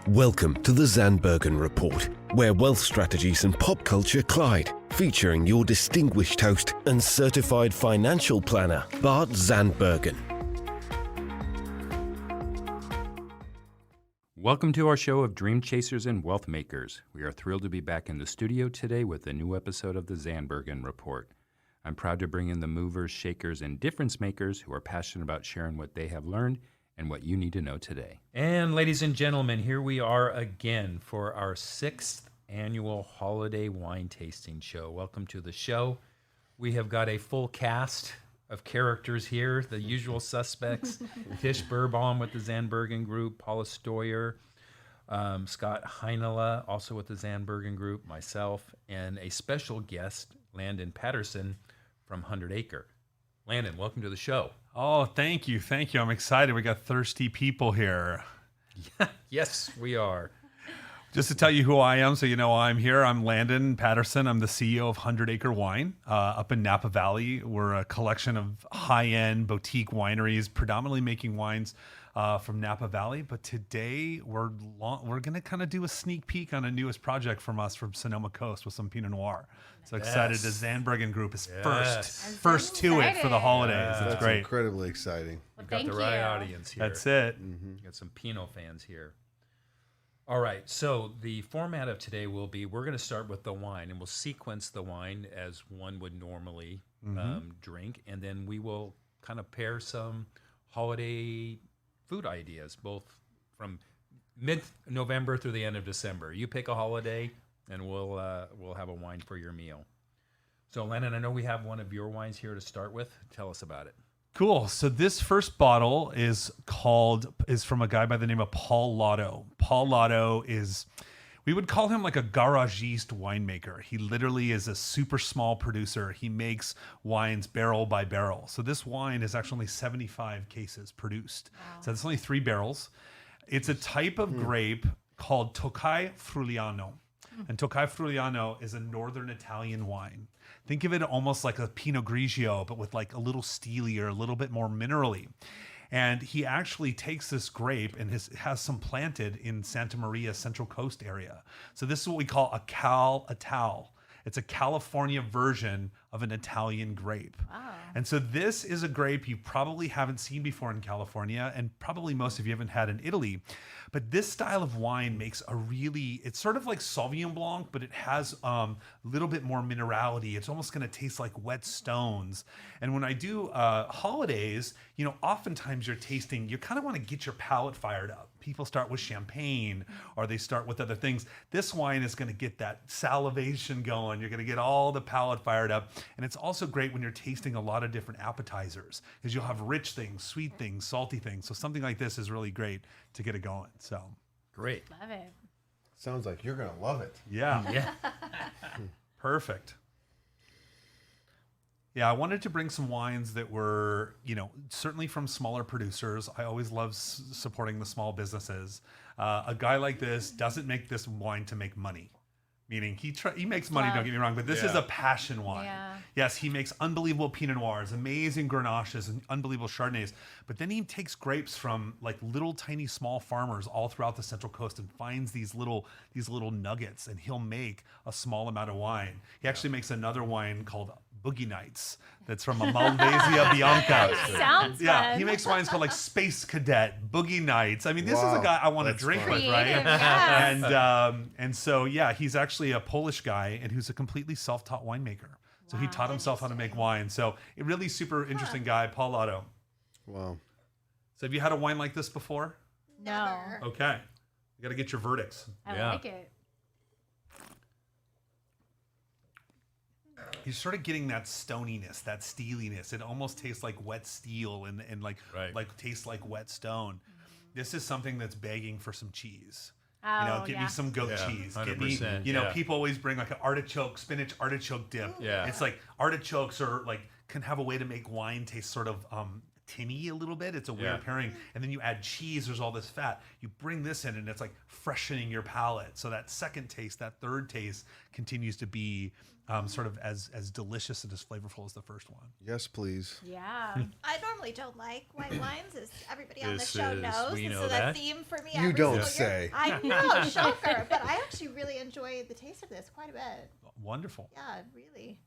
Welcome to the Zandbergen Report, where wealth strategies and pop culture collide, featuring your distinguished host and certified financial planner, Bart Zandbergen. Welcome to our show of Dream Chasers and Wealth Makers. We are thrilled to be back in the studio today with a new episode of the Zandbergen Report. I'm proud to bring in the movers, shakers, and difference makers who are passionate about sharing what they have learned and what you need to know today. And ladies and gentlemen, here we are again for our 6th annual holiday wine tasting show. Welcome to the show. We have got a full cast of characters here, the usual suspects. Letitia Berbaum with the Zandbergen Group, Paula Steurer, Scott Heinila, also with the Zandbergen Group, myself, and a special guest, Landon Patterson from 100 Acre. Landon, welcome to the show. Oh, thank you. Thank you. I'm excited. We got thirsty people here. Yes, we are. Just to tell you who I am, so you know I'm here. I'm Landon Patterson. I'm the CEO of 100 Acre Wine up in Napa Valley. We're a collection of high-end boutique wineries, predominantly making wines from Napa Valley. But today we're going to kind of do a sneak peek on a newest project from us from Sonoma Coast with some Pinot Noir. So excited. The Zandbergen Group is first to it for the holidays. Yeah. That's great. Incredibly exciting. We've got the right audience here. That's it. We've got some Pinot fans here. All right, so the format of today will be, we're going to start with the wine, and we'll sequence the wine as one would normally drink, and then we will kind of pair some holiday food ideas, both from mid-November through the end of December. You pick a holiday, and we'll have a wine for your meal. So, Lennon, I know we have one of your wines here to start with. Tell us about it. Cool. So this first bottle is from a guy by the name of Paul Lato. Paul Lato is, we would call him like a garagiste winemaker. He literally is a super small producer. He makes wines barrel by barrel. So this wine is actually only 75 cases produced. Wow. So it's only 3 barrels. It's a type of grape called Tocai Friulano. And Tocai Friulano is a northern Italian wine. Think of it almost like a Pinot Grigio, but with like a little steelier, a little bit more minerally. And he actually takes this grape and has some planted in Santa Maria Central Coast area. So this is what we call a Cal Ital. It's a California version of an Italian grape. Wow. And so this is a grape you probably haven't seen before in California, and probably most of you haven't had in Italy. But this style of wine makes it's sort of like Sauvignon Blanc, but it has a little bit more minerality. It's almost going to taste like wet stones. And when I do holidays, oftentimes you kind of want to get your palate fired up. People start with champagne or they start with other things. This wine is going to get that salivation going. You're going to get all the palate fired up. And it's also great when you're tasting a lot of different appetizers, because you'll have rich things, sweet things, salty things. So something like this is really great to get it going. So great. Love it. Sounds like you're going to love it. Yeah. Yeah. Perfect. Yeah, I wanted to bring some wines that were, certainly from smaller producers. I always love supporting the small businesses. A guy like this doesn't make this wine to make money. Meaning he makes money, don't get me wrong, but this is a passion wine. Yeah. Yes, he makes unbelievable Pinot Noirs, amazing Grenaches, and unbelievable Chardonnays. But then he takes grapes from like little tiny small farmers all throughout the Central Coast and finds these little nuggets, and he'll make a small amount of wine. He actually makes another wine called Boogie Nights that's from a Malvasia Bianca. Sounds fun. He makes wines called like Space Cadet, Boogie Nights. I mean, this is a guy I want to drink with, right? Yeah. And so he's actually a Polish guy and who's a completely self-taught winemaker. So he taught himself how to make wine. So a really super interesting guy, Paul Lato. Wow. So have you had a wine like this before? No. Okay. You got to get your verdicts. I like it. You're sort of getting that stoniness, that steeliness. It almost tastes like wet steel and like tastes like wet stone. This is something that's begging for some cheese. Get me some goat cheese. 100%, Get me, people always bring like an spinach artichoke dip. Yeah. It's like artichokes can have a way to make wine taste sort of tinny a little bit. It's a weird pairing. And then you add cheese, there's all this fat. You bring this in and it's like freshening your palate. So that second taste, that third taste continues to be sort of as delicious and as flavorful as the first one. Yes, please. Yeah. I normally don't like white wines, as everybody on the This show is- knows. we And know so that. the theme for me You every don't single year- say. I know, shocker. But I actually really enjoy the taste of this quite a bit. Wonderful. Yeah, really.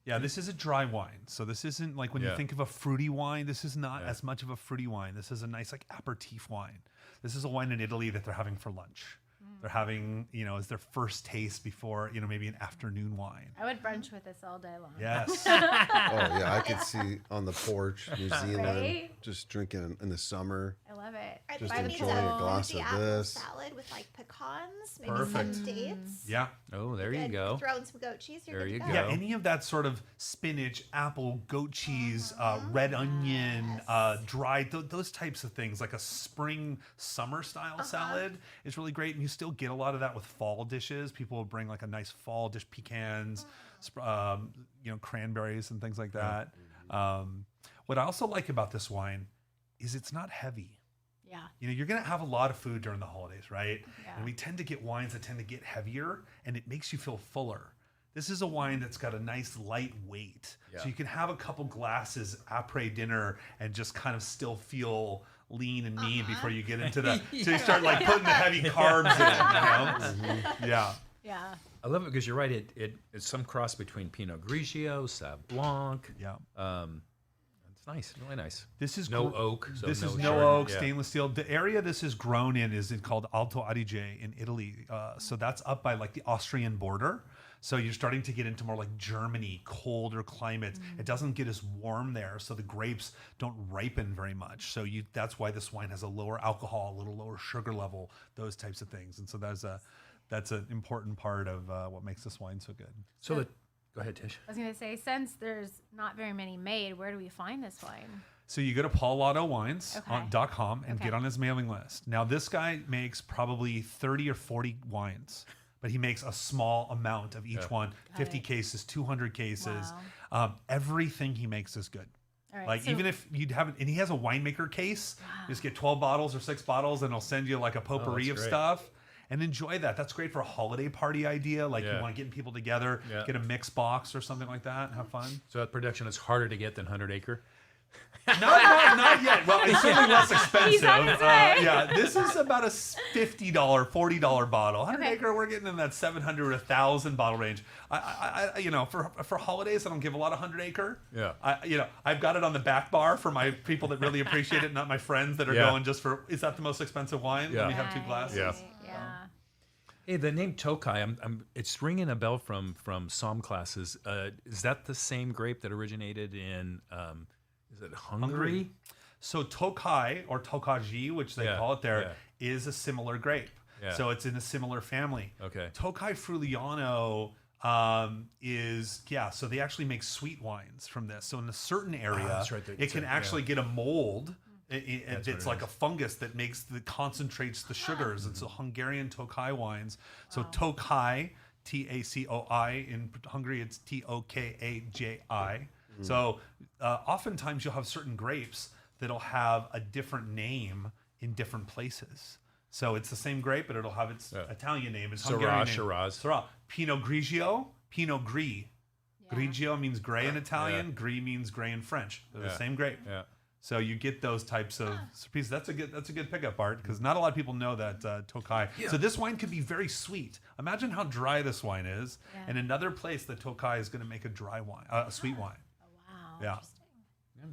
Yeah, this is a dry wine. So this isn't like when you Yeah. think of a fruity wine, this is not Yeah. as much of a fruity wine. This is a nice like aperitif wine. This is a wine in Italy that they're having for lunch. They're having, as their first taste before, maybe an afternoon wine. I would brunch with this all day long. Yes. Oh yeah, I could see on the porch, New Zealand, Right? just drinking in the summer. I love it. I Just think it needs enjoying a a glass fruity of apple this. salad with like pecans, maybe Perfect. some dates. Yeah. Oh, there you And go. Throw in some goat cheese. You're There good you to go. Yeah, any of that sort of spinach, apple, goat cheese, red onion, dried, those types of things, like a spring, summer style salad is really great. And you still get a lot of that with fall dishes. People will bring like a nice fall dish, pecans, cranberries and things like that. What I also like about this wine is it's not heavy. Yeah. You're going to have a lot of food during the holidays, right? Yeah. And we tend to get wines that tend to get heavier, and it makes you feel fuller. This is a wine that's got a nice light weight. Yeah. So you can have a couple glasses après dinner and just kind of still feel lean and mean before you get into the, so you start like putting the heavy carbs in, Yeah. Yeah. I love it because you're right. It's some cross between Pinot Grigio, Sauv Blanc. Yeah. It's nice, really nice. This is no oak. So this is no no sherry. oak, Yeah. stainless steel. The area this is grown in is called Alto Adige in Italy. So that's up by like the Austrian border. So you're starting to get into more like Germany, colder climates. It doesn't get as warm there, so the grapes don't ripen very much. So that's why this wine has a lower alcohol, a little lower sugar level, those types of things. And so that's an important part of what makes this wine so good. So go ahead, Tish. I was going to say, since there's not very many made, where do we find this wine? So you go to paullautowines.com and Okay. get on his mailing list. Now this guy makes probably 30 or 40 wines, but he makes a small amount of each one, 50 it. cases, 200 cases. Everything he makes is good. All right, Like so- even if you'd have, and he has a winemaker case, you just get 12 bottles or 6 bottles and he'll send you like a potpourri of great. stuff. And enjoy that. That's great for a holiday party idea. Like you Yeah. want to get people together, Yeah. get a mix box or something like that and have fun. So that production is harder to get than 100 Acre. Not yet. Well, it's certainly less expensive. He's on his way. Yeah, this is about a $50, $40 bottle. 100 Okay. Acre, we're getting in that 700 or 1,000 bottle range. For holidays, I don't give a lot of 100 Acre. Yeah. I've got it on the back bar for my people that really appreciate it, not my friends that are Yeah. going just for. Is that the most expensive wine? Yeah. Let me have 2 glasses. Yeah. Yeah. Hey, the name Tocai, it's ringing a bell from Somm classes. Is that the same grape that originated in, is it Hungary? So Tocai or Tokaji, which they Yeah, call it there, is a similar grape. Yeah. So it's in a similar family. Okay. Tocai Friulano so they actually make sweet wines from this. So in a certain area, that's right, it can actually get a mold. It's what it like is. a fungus that concentrates the sugars. And so Hungarian Tocai wines. So Tocai, Tacoi, in Hungary it's Tokaji. So oftentimes you'll have certain grapes that'll have a different name in different places. So it's the same grape, but it'll have its Italian name. It's Hungarian name. Syrah. Pinot Grigio, Pinot Gris. Grigio means gray in Italian. Gris means gray in French. They're the same grape. Yeah. So you get those types of pieces. That's a good pickup, Bart, because not a lot of people know that Tocai. So this wine could be very sweet. Imagine how dry this wine is. Yeah. And another place that Tocai is going to make a dry wine, a sweet wine. Wow. Yeah.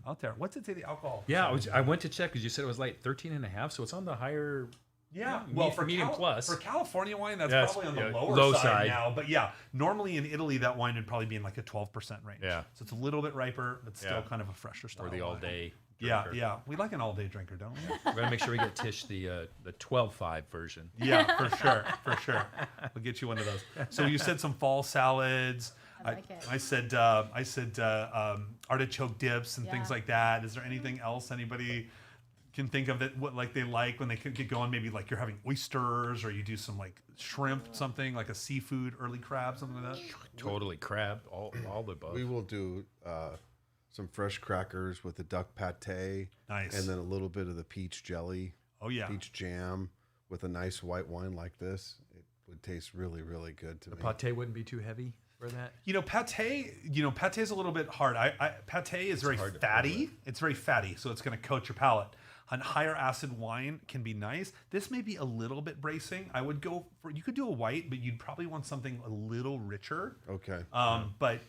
Out there. What's it say the alcohol? Yeah, I went to check because you said it was like 13.5, so it's on the higher. Yeah, Yeah, well, for medium plus. for California wine, that's Yeah, it's- probably on the yeah, lower low side, side. now. But yeah, normally in Italy, that wine would probably be in like a 12% range. Yeah. So it's a little bit riper, but still Yeah. kind of a fresher style. Or the wine. all-day Yeah, drinker. yeah. We like an all-day drinker, don't we? We're going to make sure we get Tish the 12.5 version. Yeah, for sure. We'll get you one of those. So you said some fall salads. I like it. I said artichoke dips and things Yeah. like that. Is there anything else anybody can think of that what like they like when they could get going? Maybe like you're having oysters, or you do some like shrimp, something like a seafood, early crab, something like that. Totally crab, all the above. We will do some fresh crackers with the duck pate. Nice. And then a little bit of the peach jelly, Oh yeah. peach jam with a nice white wine like this. It would taste really, really good to me. Pate wouldn't be too heavy. for that? Pate is a little bit hard. Pate is very hard to fatty. It's very fatty, so it's going to coat your palate. A higher acid wine can be nice. This may be a little bit bracing. I would go for, you could do a white, but you'd probably want something a little richer. Okay. But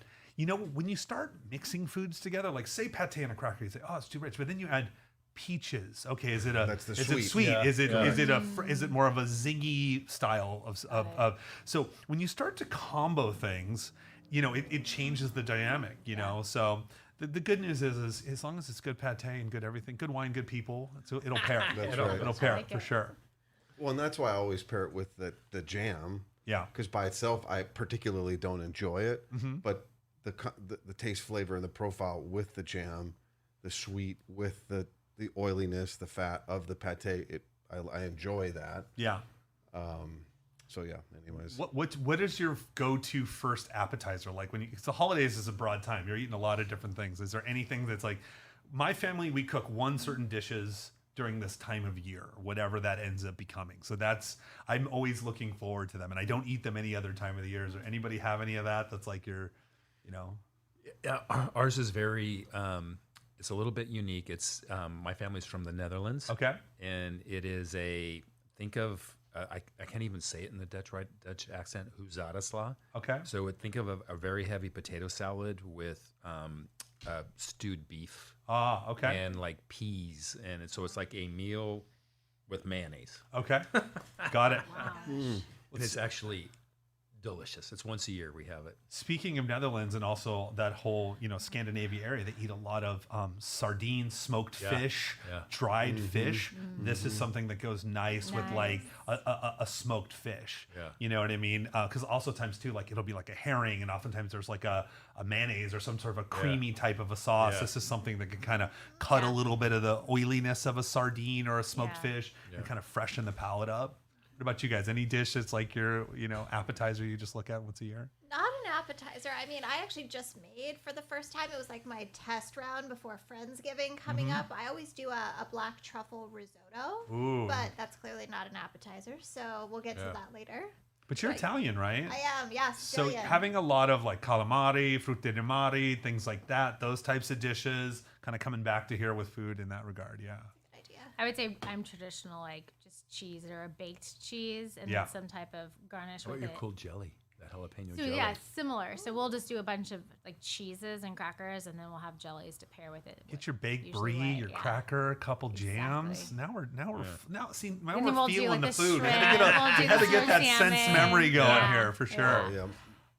when you start mixing foods together, like say pate and a cracker, you say, oh, it's too rich. But then you add peaches. Okay, is it sweet? Yeah. Is it more of a zingy style of so when you start to combo things, it changes the dynamic, So the good news is as long as it's good pate and good everything, good wine, good people, so it'll pair. That's it'll, right. it'll pair like for it. sure. Well, and that's why I always pair it with the jam. Yeah. Because by itself, I particularly don't enjoy it. But the taste, flavor, and the profile with the jam, the sweet with the oiliness, the fat of the pate, I enjoy that. Yeah. So yeah. Anyways, What is your go-to first appetizer like when it's the holidays is a broad time, you're eating a lot of different things. Is there anything that's like, my family, we cook one certain dishes during this time of year, whatever that ends up becoming. So I'm always looking forward to them, and I don't eat them any other time of the year. Is there anybody have any of that that's like your, Yeah, ours is very. It's a little bit unique. It's my family's from the Netherlands. Okay. And it is think of I can't even say it in the Dutch accent. Huzaadesla. Okay. So think of a very heavy potato salad with stewed beef. Okay. And like peas, and so it's like a meal with mayonnaise. Okay. Got it. And it's actually delicious. It's once a year we have it. Speaking of Netherlands and also that whole, Scandinavia area, they eat a lot of sardines, smoked fish, dried fish. This is something that goes nice with like a smoked fish. Yeah. You know what I mean? Because also times too, like it'll be like a herring, and oftentimes there's like a mayonnaise or some sort of a creamy type of a sauce. Yeah. This is something that can kind of cut a little bit of the oiliness of a sardine or a smoked fish and kind of freshen the palate up. What about you guys? Any dish that's like your, appetizer you just look at once a year? Not an appetizer. I mean, I actually just made for the first time. It was like my test round before Friendsgiving coming up. I always do a black truffle risotto, but that's clearly not an appetizer. So we'll get to that later. But you're Italian, right? I am, yes. So Sicilian. having a lot of like calamari, frutti di mare, things like that, those types of dishes, kind of coming back to here with food in that regard, yeah. Good idea. I would say I'm traditional, like just cheese or a baked cheese and Yeah. then some type of garnish What with your it. cool jelly? That jalapeno So jelly. yeah, similar. So we'll just do a bunch of like cheeses and crackers, and then we'll have jellies to pair with it. Get your baked Usually brie, white, your yeah. cracker, a couple jams. Exactly. Now we're And then we'll do, feeling like, the the food. We shrimp, had we'll do the to get that salmon. sense memory going Yeah. here for sure. oh, yeah.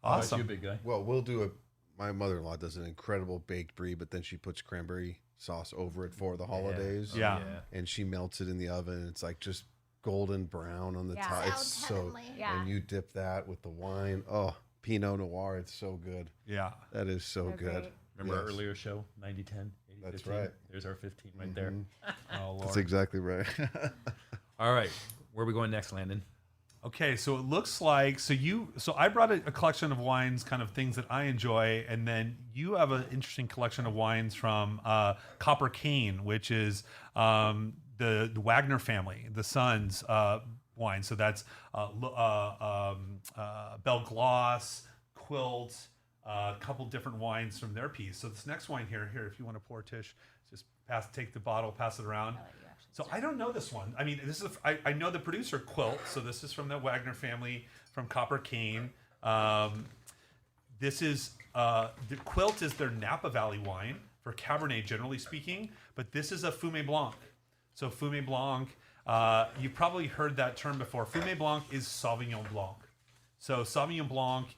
Awesome. You big guy. Well, we'll do my mother-in-law does an incredible baked brie, but then she puts cranberry sauce over it for the holidays. Yeah. And she melts it in the oven. It's like just golden brown on the Yeah. top. It's Sounds so, heavenly. Yeah. and you dip that with the wine. Oh, Pinot Noir. It's so good. Yeah. That is so They're good. great. Remember our Yes. earlier show, 90-10? That's 80-15? right. There's our 15 right there. Oh, Lord. That's exactly right. All right. Where are we going next, Landon? Okay, so it looks like so I brought a collection of wines, kind of things that I enjoy, and then you have an interesting collection of wines from Copper Cane, which is the Wagner family, the sons' wine. So that's Belle, Glos, Quilt, a couple different wines from their piece. So this next wine here, if you want to pour, Tish, just take the bottle, pass it around. So I don't know this one. I mean, this is I know the producer Quilt. So this is from the Wagner family from Copper Cane. This is the Quilt is their Napa Valley wine for Cabernet, generally speaking. But this is a Fumé Blanc. So Fumé Blanc, you've probably heard that term before. Fumé Blanc is Sauvignon Blanc. So Sauvignon Blanc,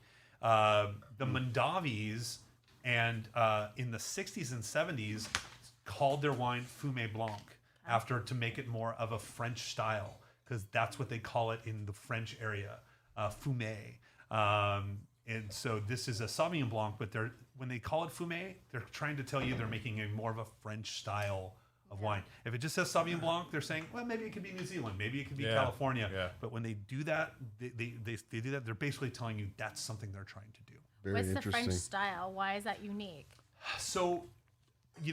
the Mondavis, and in the 60s and 70s, called their wine Fumé Blanc to make it more of a French style, because that's what they call it in the French area, Fumé. And so this is a Sauvignon Blanc, but when they call it Fumé, they're trying to tell you they're making a more of a French style of wine. If it just says Sauvignon Blanc, they're saying, well, maybe it could be New Zealand, maybe it could be California. Yeah. But when they do that, they do that, they're basically telling you that's something they're trying to do. Very What's the interesting. French style? Why is that unique? So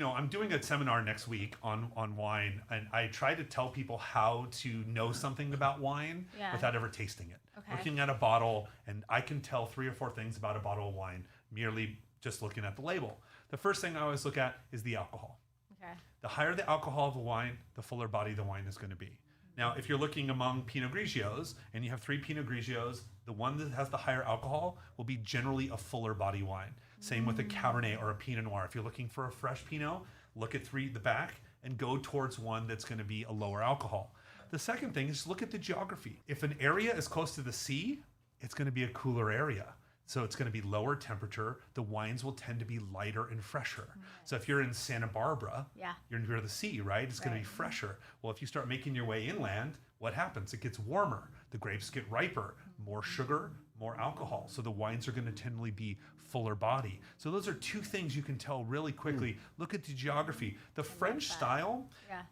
I'm doing a seminar next week on wine, and I try to tell people how to know something about wine without ever tasting it. Okay. Looking at a bottle, and I can tell 3 or 4 things about a bottle of wine merely just looking at the label. The first thing I always look at is the alcohol. Okay. The higher the alcohol of the wine, the fuller body the wine is going to be. Now, if you're looking among Pinot Grigios and you have 3 Pinot Grigios, the one that has the higher alcohol will be generally a fuller body wine. Same with a Cabernet or a Pinot Noir. If you're looking for a fresh Pinot, look at the back and go towards one that's going to be a lower alcohol. The second thing is look at the geography. If an area is close to the sea, it's going to be a cooler area. So it's going to be lower temperature. The wines will tend to be lighter and fresher. So if you're in Santa Barbara, you're near the sea, right? It's going to be fresher. Well, if you start making your way inland, what happens? It gets warmer. The grapes get riper, more sugar, more alcohol. So the wines are going to tend to be fuller body. So those are 2 things you can tell really quickly. Look at the geography. The French style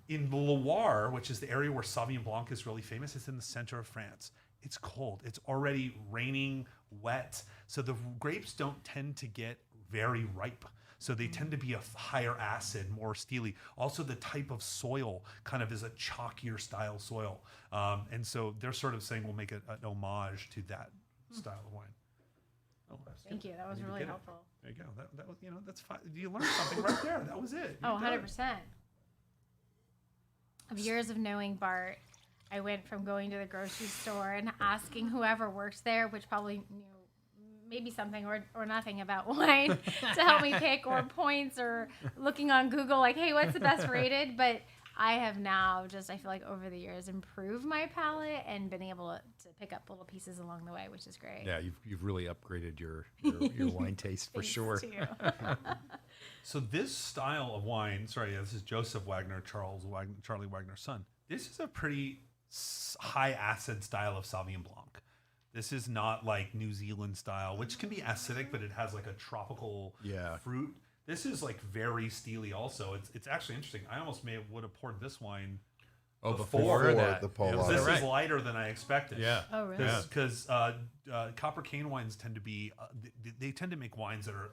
in Loire, which is the area where Sauvignon Blanc is really famous, it's in the center of France. It's cold. It's already raining, wet. So the grapes don't tend to get very ripe. So they tend to be a higher acid, more steely. Also, the type of soil kind of is a chalkier style soil. And so they're sort of saying we'll make an homage to that style of wine. Oh, Thank you. That was really helpful. There you go. That was, that's fine. You learned something right there. That was it. Oh, 100%. Of years of knowing Bart, I went from going to the grocery store and asking whoever works there, which probably knew maybe something or nothing about wine, to help me pick, or points, or looking on Google like, hey, what's the best rated? But I have now I feel like over the years, improved my palate and been able to pick up little pieces along the way, which is great. Yeah, you've really upgraded your wine taste for sure. To you. So this style of wine, this is Joseph Wagner, Charlie Wagner's son. This is a pretty high acid style of Sauvignon Blanc. This is not like New Zealand style, which can be acidic, but it has like a tropical fruit. This is like very steely also. It's actually interesting. I almost would have poured this wine before that. The Paula. This is lighter than I expected. Yeah. Oh, really? Because copper cane wines tend to be, they tend to make wines that are,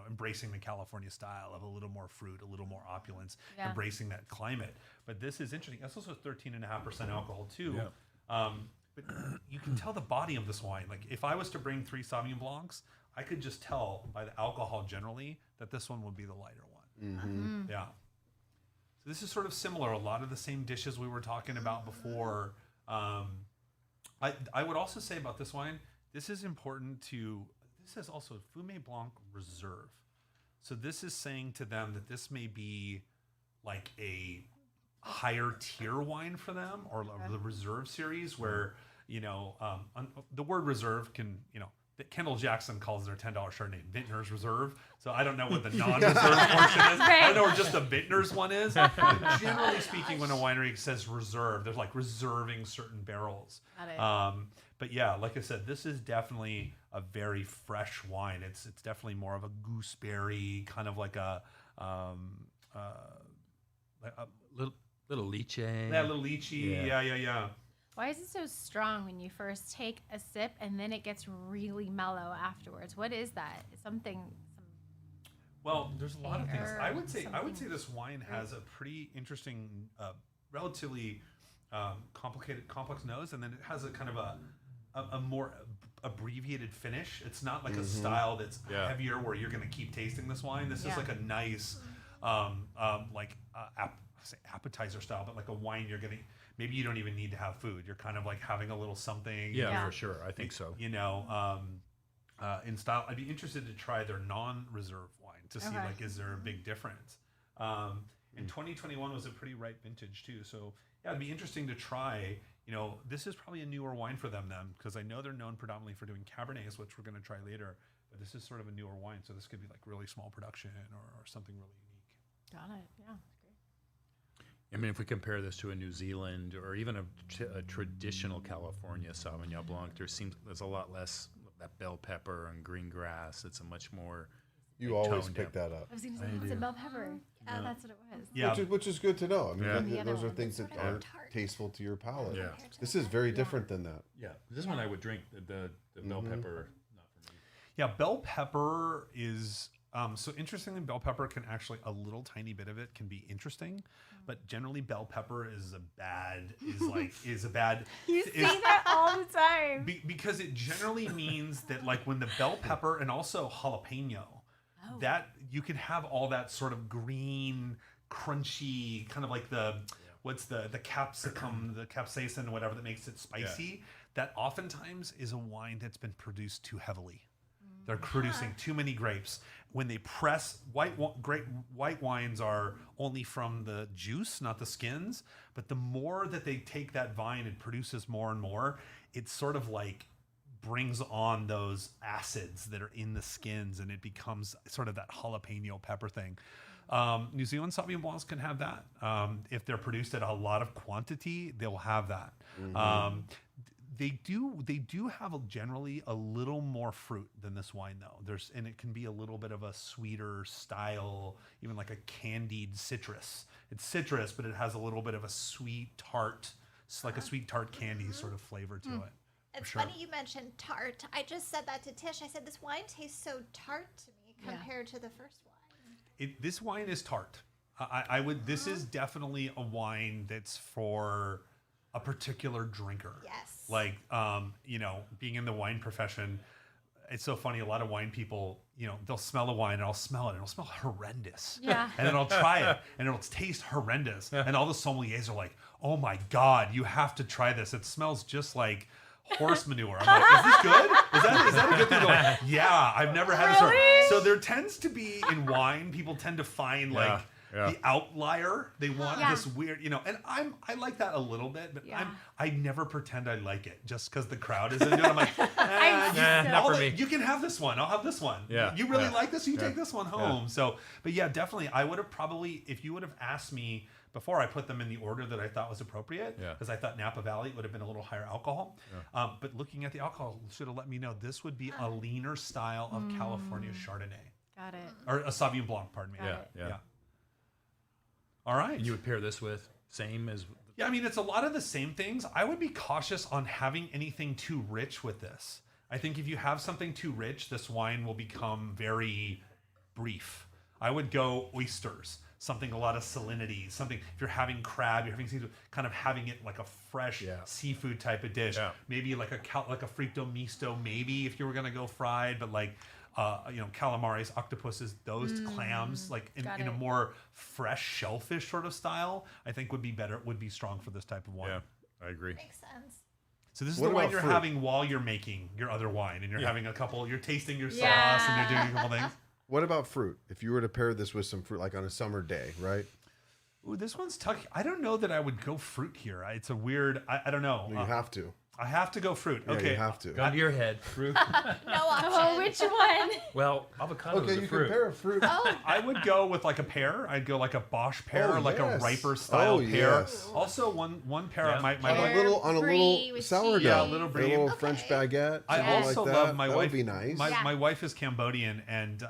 embracing the California style of a little more fruit, a little more opulence, embracing that climate. But this is interesting. That's also 13.5% alcohol too. Yeah. But you can tell the body of this wine. Like if I was to bring 3 Sauvignon Blancs, I could just tell by the alcohol generally that this one would be the lighter one. Mm-hmm. Yeah. So this is sort of similar. A lot of the same dishes we were talking about before. I would also say about this wine, this is important this is also Fumé Blanc Reserve. So this is saying to them that this may be like a higher tier wine for them, or the Reserve series where, the word reserve can, Kendall Jackson calls their $10 Chardonnay Vintners Reserve. So I don't know what the non-reserve portion is. I don't know where just the Vintners one is. But generally speaking, when a winery says reserve, they're like reserving certain barrels. Got it. But yeah, like I said, this is definitely a very fresh wine. It's definitely more of a gooseberry, kind of like a little lychee. Yeah, little lychee. Yeah. Why is it so strong when you first take a sip and then it gets really mellow afterwards? What is that? Well, there's a lot of things. I would say something this wine has a pretty interesting, relatively complex nose, and then it has a kind of a more abbreviated finish. It's not like a style that's heavier where you're going to keep tasting this wine. This is like a nice, appetizer style, but like a wine you're going to. Maybe you don't even need to have food. You're kind of like having a little something. Yeah, for sure. I think so. In style, I'd be interested to try their non-reserve wine to see is there a big difference. And 2021 was a pretty ripe vintage too. So yeah, it'd be interesting to try. This is probably a newer wine for them because I know they're known predominantly for doing Cabernets, which we're going to try later. But this is sort of a newer wine, so this could be like really small production or something really unique. Got it. Yeah. I mean, if we compare this to a New Zealand or even a traditional California Sauvignon Blanc, there's a lot less that bell pepper and green grass. It's a much more You always pick that up. I was going to say, it's a bell pepper. That's what it was. Yeah. Which is good to know. I mean, Yeah. those are Yeah. things that aren't Tart. tasteful to your palate. Yeah. This is very different than that. Yeah, this one I would drink the bell pepper. Not for me. Yeah, bell pepper is So interestingly, bell pepper can actually, a little tiny bit of it can be interesting, but generally bell pepper is a bad. You say that all the time. Because it generally means that like when the bell pepper and also jalapeno, that you can have all that sort of green, crunchy, kind of like what's the capsicum, the capsaicin, whatever that makes it spicy. That oftentimes is a wine that's been produced too heavily. They're producing too many grapes. When they press, white wines are only from the juice, not the skins. But the more that they take that vine, it produces more and more. It sort of like brings on those acids that are in the skins, and it becomes sort of that jalapeno pepper thing. New Zealand Sauvignon Blancs can have that. If they're produced at a lot of quantity, they'll have that. They do have generally a little more fruit than this wine though. And it can be a little bit of a sweeter style, even like a candied citrus. It's citrus, but it has a little bit of a sweet tart, like a sweet tart candy sort of flavor to it. It's funny you mentioned tart. I just said that to Tish. I said this wine tastes so tart to me compared to the first wine. This wine is tart. I would. This is definitely a wine that's for a particular drinker. Yes. Like, being in the wine profession, it's so funny. A lot of wine people, they'll smell a wine and I'll smell it and it'll smell horrendous. Yeah. And then I'll try it and it'll taste horrendous. And all the sommeliers are like, oh my God, you have to try this. It smells just like horse manure. I'm like, is this good? Is that a good thing? They're like, yeah, I've never had this. Really? So there tends to be in wine, people tend to find like the outlier. They want this weird, and I like that a little bit, but I never pretend I like it just because the crowd is into it. I'm like, not for me. You can have this one. I'll have this one. Yeah. You really like this? You take this one home. So, but yeah, definitely. I would have probably, if you would have asked me before, I put them in the order that I thought was appropriate, because I thought Napa Valley would have been a little higher alcohol. But looking at the alcohol, should have let me know this would be a leaner style of California Chardonnay. Got it. Or a Sauvignon Blanc, pardon me. Yeah. All right. And you would pair this with same as. Yeah, I mean, it's a lot of the same things. I would be cautious on having anything too rich with this. I think if you have something too rich, this wine will become very brief. I would go oysters, something a lot of salinity, something, if you're having crab, you're having seafood, kind of having it like a fresh seafood type of dish. Yeah. Maybe like a frito misto, maybe if you were going to go fried, but like, calamaris, octopuses, those clams, like in a more fresh shellfish sort of style, I think would be better, would be strong for this type of wine. Yeah, I agree. Makes sense. So this is What the wine about you're fruit? having while you're making your other wine, and you're having a couple, you're tasting your sauce, and you're doing a couple things. What about fruit? If you were to pair this with some fruit, like on a summer day, right? Ooh, this one's tough. I don't know that I would go fruit here. It's a weird, I don't know. You have to. I have to go fruit. Yeah, Okay. you have to. Gun to your head. Fruit. No option. Oh, which one? Well, avocado Okay, is a you fruit. can pair a fruit. I would go with like a pear. I'd go like a Bosch pear, Oh, like a yes. riper style Oh, pear. yes. Also, one pear. Yeah. My On wife. a little Brie with sourdough. cheese. Yeah, a little A brie. little French baguette. I something also like that. love my that wife. would be nice. My wife is Cambodian, and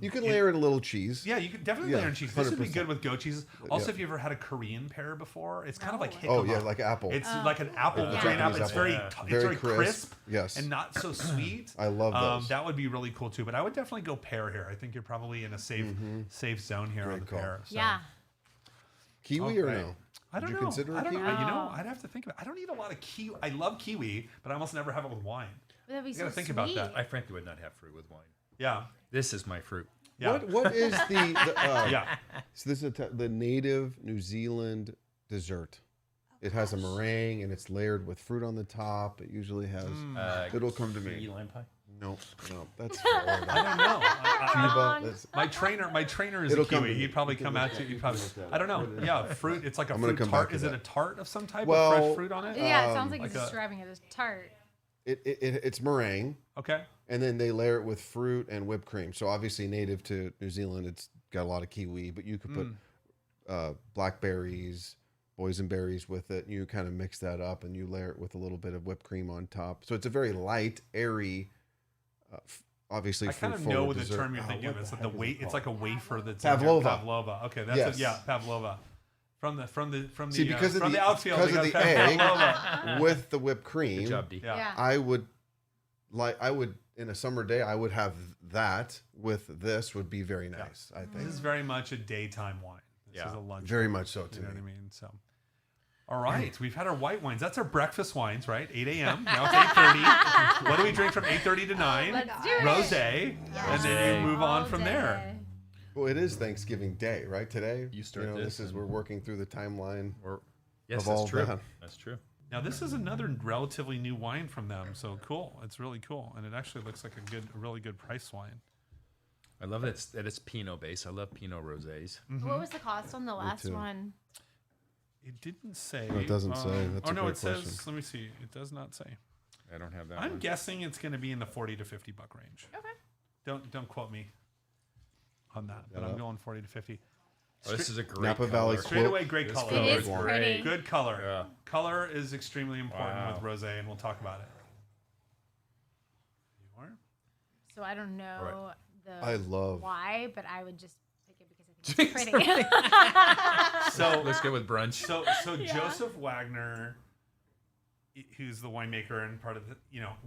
You can layer in a little cheese. Yeah, you can definitely Yeah, layer in cheese. This would be 100%. good with goat cheese. Also, Yeah. if you ever had a Korean pear before, it's kind of like jicama. Oh yeah, like apple. It's like an apple, Yeah. Korean apple. Japanese It's apple. very, Yeah. it's Very very crisp. Yes. And not so sweet. I love those. That would be really cool too. But I would definitely go pear here. I think you're probably in a safe zone here on the call. pear. So. Yeah. Kiwi or Okay. no? I don't Would you know. consider I a don't kiwi? know. I'd have to think about it. I don't eat a lot of kiwi. I love kiwi, but I almost never have it with wine. That'd be You gotta so think about sweet. that. I frankly would not have fruit with wine. Yeah. This is my fruit. Yeah. What is the Yeah. So this is the native New Zealand dessert. It has a meringue and it's layered with fruit on the top. It usually has. It'll come to me. Key lime pie. No, that's Florida. I don't know. Cuba. That's, My trainer is It'll a come kiwi. to me. He'd probably come out to you. Probably. I don't know. Yeah, fruit. It's like a I'm gonna fruit come tart. back to Is it that. a tart of some type Well, with fresh fruit on it? Yeah, it sounds like like he's a- describing it as tart. it's meringue, Okay. and then they layer it with fruit and whipped cream. So obviously native to New Zealand, it's got a lot of kiwi, but you could put blackberries, boysenberries with it. And you kind of mix that up, and you layer it with a little bit of whipped cream on top. So it's a very light, airy. Obviously, I kind of fruit know forward what the dessert. term you're thinking of. what It's the like the heck is wait. it It's like a wafer that's Pavlova. In there. Pavlova. Okay, that's Yes. it. Yeah, pavlova. From the See, because of from the outfield, because they of the got egg pavlova. with the whipped cream, Good job, D. Yeah. Yeah. I would in a summer day, I would have that with this would be very nice. I This think is very much a daytime wine. This is a lunch. very wine, much so to You know me. what I mean? So, all right, we've had our white wines. That's our breakfast wines, right? 8 a.m. Now it's 8:30. What do we drink from 8:30 to 9? Let's do it. Rosé, and then you move on All from there. day. Well, it is Thanksgiving Day, right? Today, You start this this is we're working through the timeline. Yes, Of that's all true. that. That's true. Now this is another relatively new wine from them, so cool. It's really cool, and it actually looks like a really good price wine. I love that it's Pinot based. I love Pinot rosés. What was the cost on the last too. one? It didn't say. No, it doesn't say. That's oh a no, great it says. question. Let me see. It does not say. I don't have that I'm one. guessing it's going to be in the $40 to $50 range. Okay. Don't quote me on that, but Yeah. I'm going 40 to 50. Oh, this is a great Napa Valley color. Straight away, great This color. It color is is pretty. Good color. Yeah. Color is extremely important Wow. with rosé, and we'll talk about it. You are? So I don't know I love- why, but I would just pick it because I think it's pretty. So Let's go with brunch. So Joseph Wagner, who's the winemaker and part of the,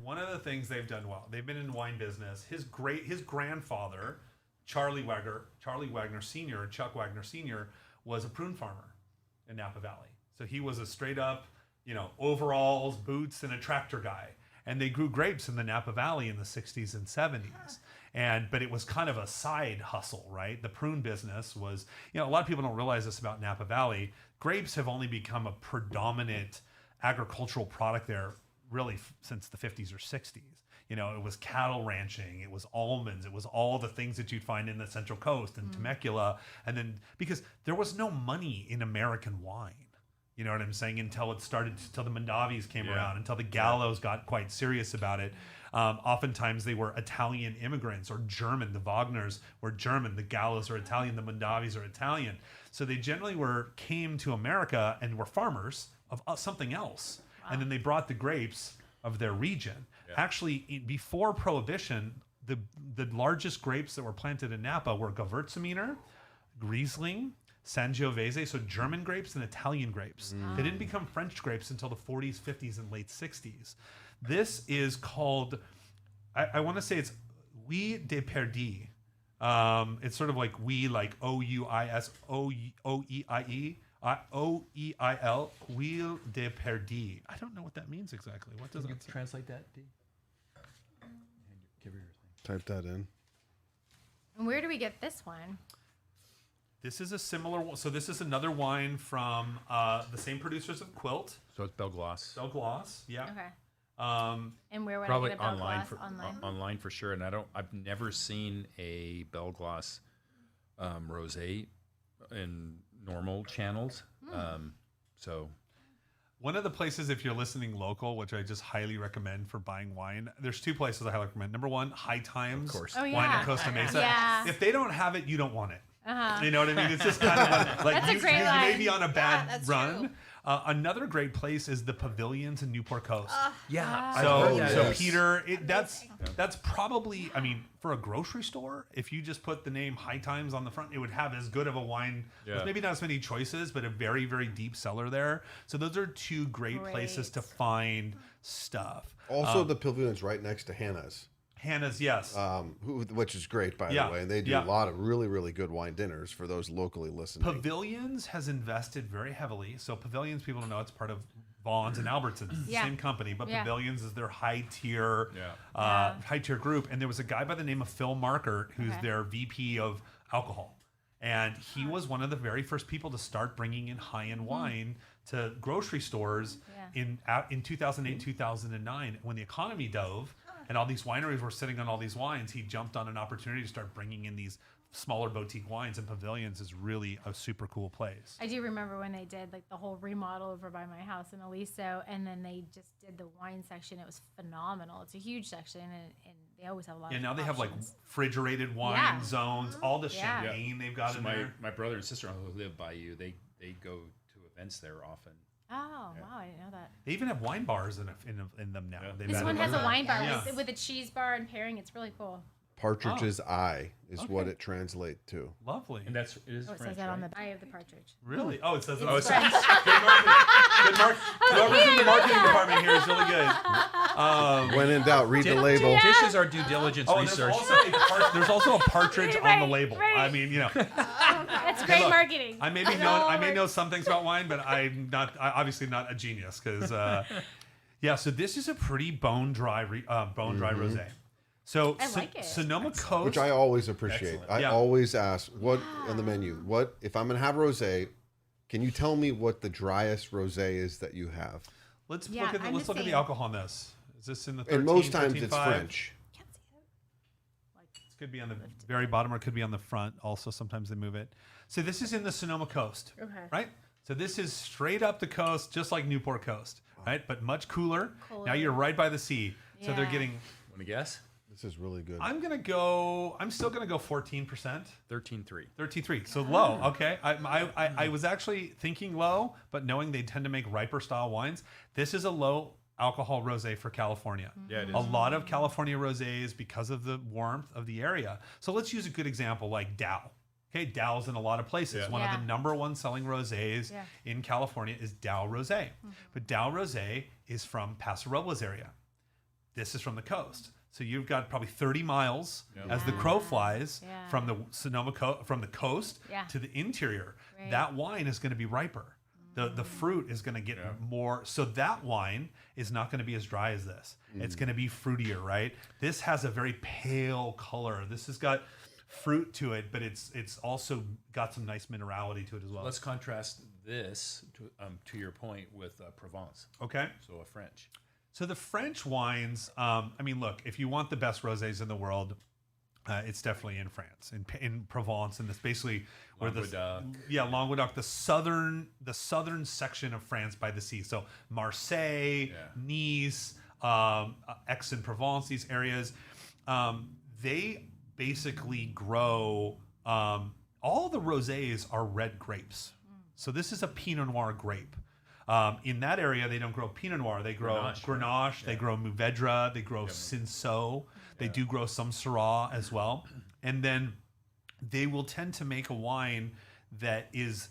one of the things they've done well. They've been in wine business. His grandfather, Charlie Wagner Sr., Chuck Wagner Sr., was a prune farmer in Napa Valley. So he was a straight up, overalls, boots, and a tractor guy. And they grew grapes in the Napa Valley in the 60s and 70s. But it was kind of a side hustle, right? The prune business was, a lot of people don't realize this about Napa Valley. Grapes have only become a predominant agricultural product there really since the 50s or 60s. It was cattle ranching, it was almonds, it was all the things that you'd find in the Central Coast and Temecula. And then because there was no money in American wine. You know what I'm saying? Until the Mondavis came around, until the Gallos got quite serious about it. Oftentimes they were Italian immigrants or German. The Wagners were German. The Gallos are Italian. The Mondavis are Italian. So they generally came to America and were farmers of something else. Wow. And then they brought the grapes of their region. Yeah. Actually, before Prohibition, the largest grapes that were planted in Napa were Gewürztraminer, Riesling, Sangiovese, so German grapes and Italian grapes. They didn't become French grapes until the 40s, 50s, and late 60s. This is called, I want to say it's Oeil de Perdrix. It's sort of like like O-U-I-S, O-E-I-E, O-E-I-L, Oeil de Perdrix. I don't know what that means exactly. What does that say? Translate that, D? Give her your thing. Type that in. And where do we get this one? This is a similar one. So this is another wine from the same producers of Quilt. So it's Belle Glos. Belle Glos, yeah. Okay. And where would Probably I get a Belle online Glos? online for sure. And I've never seen a Belle Glos rosé in normal channels. So one of the places, if you're listening local, which I just highly recommend for buying wine, there's two places I highly recommend. Number one, High Times, Of course. Oh, wine yeah. in Costa Mesa. Yeah. If they don't have it, you don't want it. Uh-huh. You know what I mean? It's just kind of like That's a you great may line. be on a bad that's run. true. Another great place is the Pavilions in Newport Coast. yeah. So, heard so that. Peter, that's probably, I mean, for a grocery store, if you just put the name High Times on the front, it would have as good of a wine. Yeah. There's maybe not as many choices, but a very, very deep cellar there. So those are two great places to find stuff. Also, the pavilion's right next to Hannah's, Hannah's, yes. which is great, by Yeah, the way. And they do yeah. a lot of really, really good wine dinners for those locally listening. Pavilions has invested very heavily. So Pavilions, people don't know, it's part of Vaughn's and Albertsons, it's the Yeah. same company, but Yeah. Pavilions is their high tier group. And there was a guy by the name of Phil Markert, who's Okay. their VP of alcohol. And he was one of the very first people to start bringing in high-end wine to grocery stores in 2008, 2009. When the economy dove and all these wineries were sitting on all these wines, he jumped on an opportunity to start bringing in these smaller boutique wines, and Pavilions is really a super cool place. I do remember when they did like the whole remodel over by my house in Aliso, and then they just did the wine section. It was phenomenal. It's a huge section, and they always have a lot. Yeah, of now they have like options. refrigerated wine Yeah. zones, all the Yeah. champagne they've got So in there. my brother and sister who live by you, they go to events there often. Oh wow, I didn't know that. They even have wine bars in them now. Yeah. They've This added one has a that. wine bar Yeah. with a cheese bar and pairing. It's really cool. Partridge's eye is what it translates to. Lovely. And it is Oh, it French, says that on right? the eye of the partridge. Really? Oh, it says it. It's Good French. marketing. Good marketing. Whoever's in the marketing department here is really good. When in doubt, read the label. Dishes are due diligence Oh, research. there's also a partridge on the label. Right. I mean, That's great look, marketing. I may know some things about wine, but I'm obviously not a genius because so this is a pretty bone dry rosé. So I like it. Sonoma Coast, Which I always appreciate. Excellent. I always ask, what on the menu? What if I'm gonna have rosé? Can you tell me what the driest rosé is that you have? let's Yeah, look at I'm let's the look at the same. alcohol in this. Is this in the 13, And most times 13.5? it's French. Can't see it. This could be on the very bottom or it could be on the front. Also, sometimes they move it. So this is in the Sonoma Coast, Okay. right? So this is straight up the coast, just like Newport Coast, right? But much cooler. Now you're right by the sea, so they're Yeah. getting. Want to guess? This is really good. I'm still gonna go 14%, 13.3. 33. So low. Okay. I was actually thinking low, but knowing they tend to make riper style wines, this is a low alcohol rosé for California. Yeah, it is. A lot of California rosés because of the warmth of the area. So let's use a good example like Dow. Okay, Dow's in a lot of places. Yeah. One of Yeah. the number one selling rosés Yeah. in California is Dow Rosé. But Dow Rosé is from Paso Robles area. This is from the coast. So you've got probably 30 miles as the crow flies Yeah. from the from the coast Yeah. to the interior. Right. That wine is going to be riper. The fruit is going to get more. So that wine is not going to be as dry as this. It's going to be fruitier, right? This has a very pale color. This has got fruit to it, but it's also got some nice minerality to it as well. Let's contrast this to your point with Provence. Okay. So a French. So the French wines, I mean, look, if you want the best rosés in the world, it's definitely in France, in Provence, and this basically where Languedoc, the southern section of France by the sea. So Marseille, Nice, Aix-en-Provence, these areas, they basically grow. All the rosés are red grapes. So this is a Pinot Noir grape. In that area, they don't grow Pinot Noir. They grow Grenache. They grow Mourvedre. They grow Cinsault. They do grow some Syrah as well. And then they will tend to make a wine that is,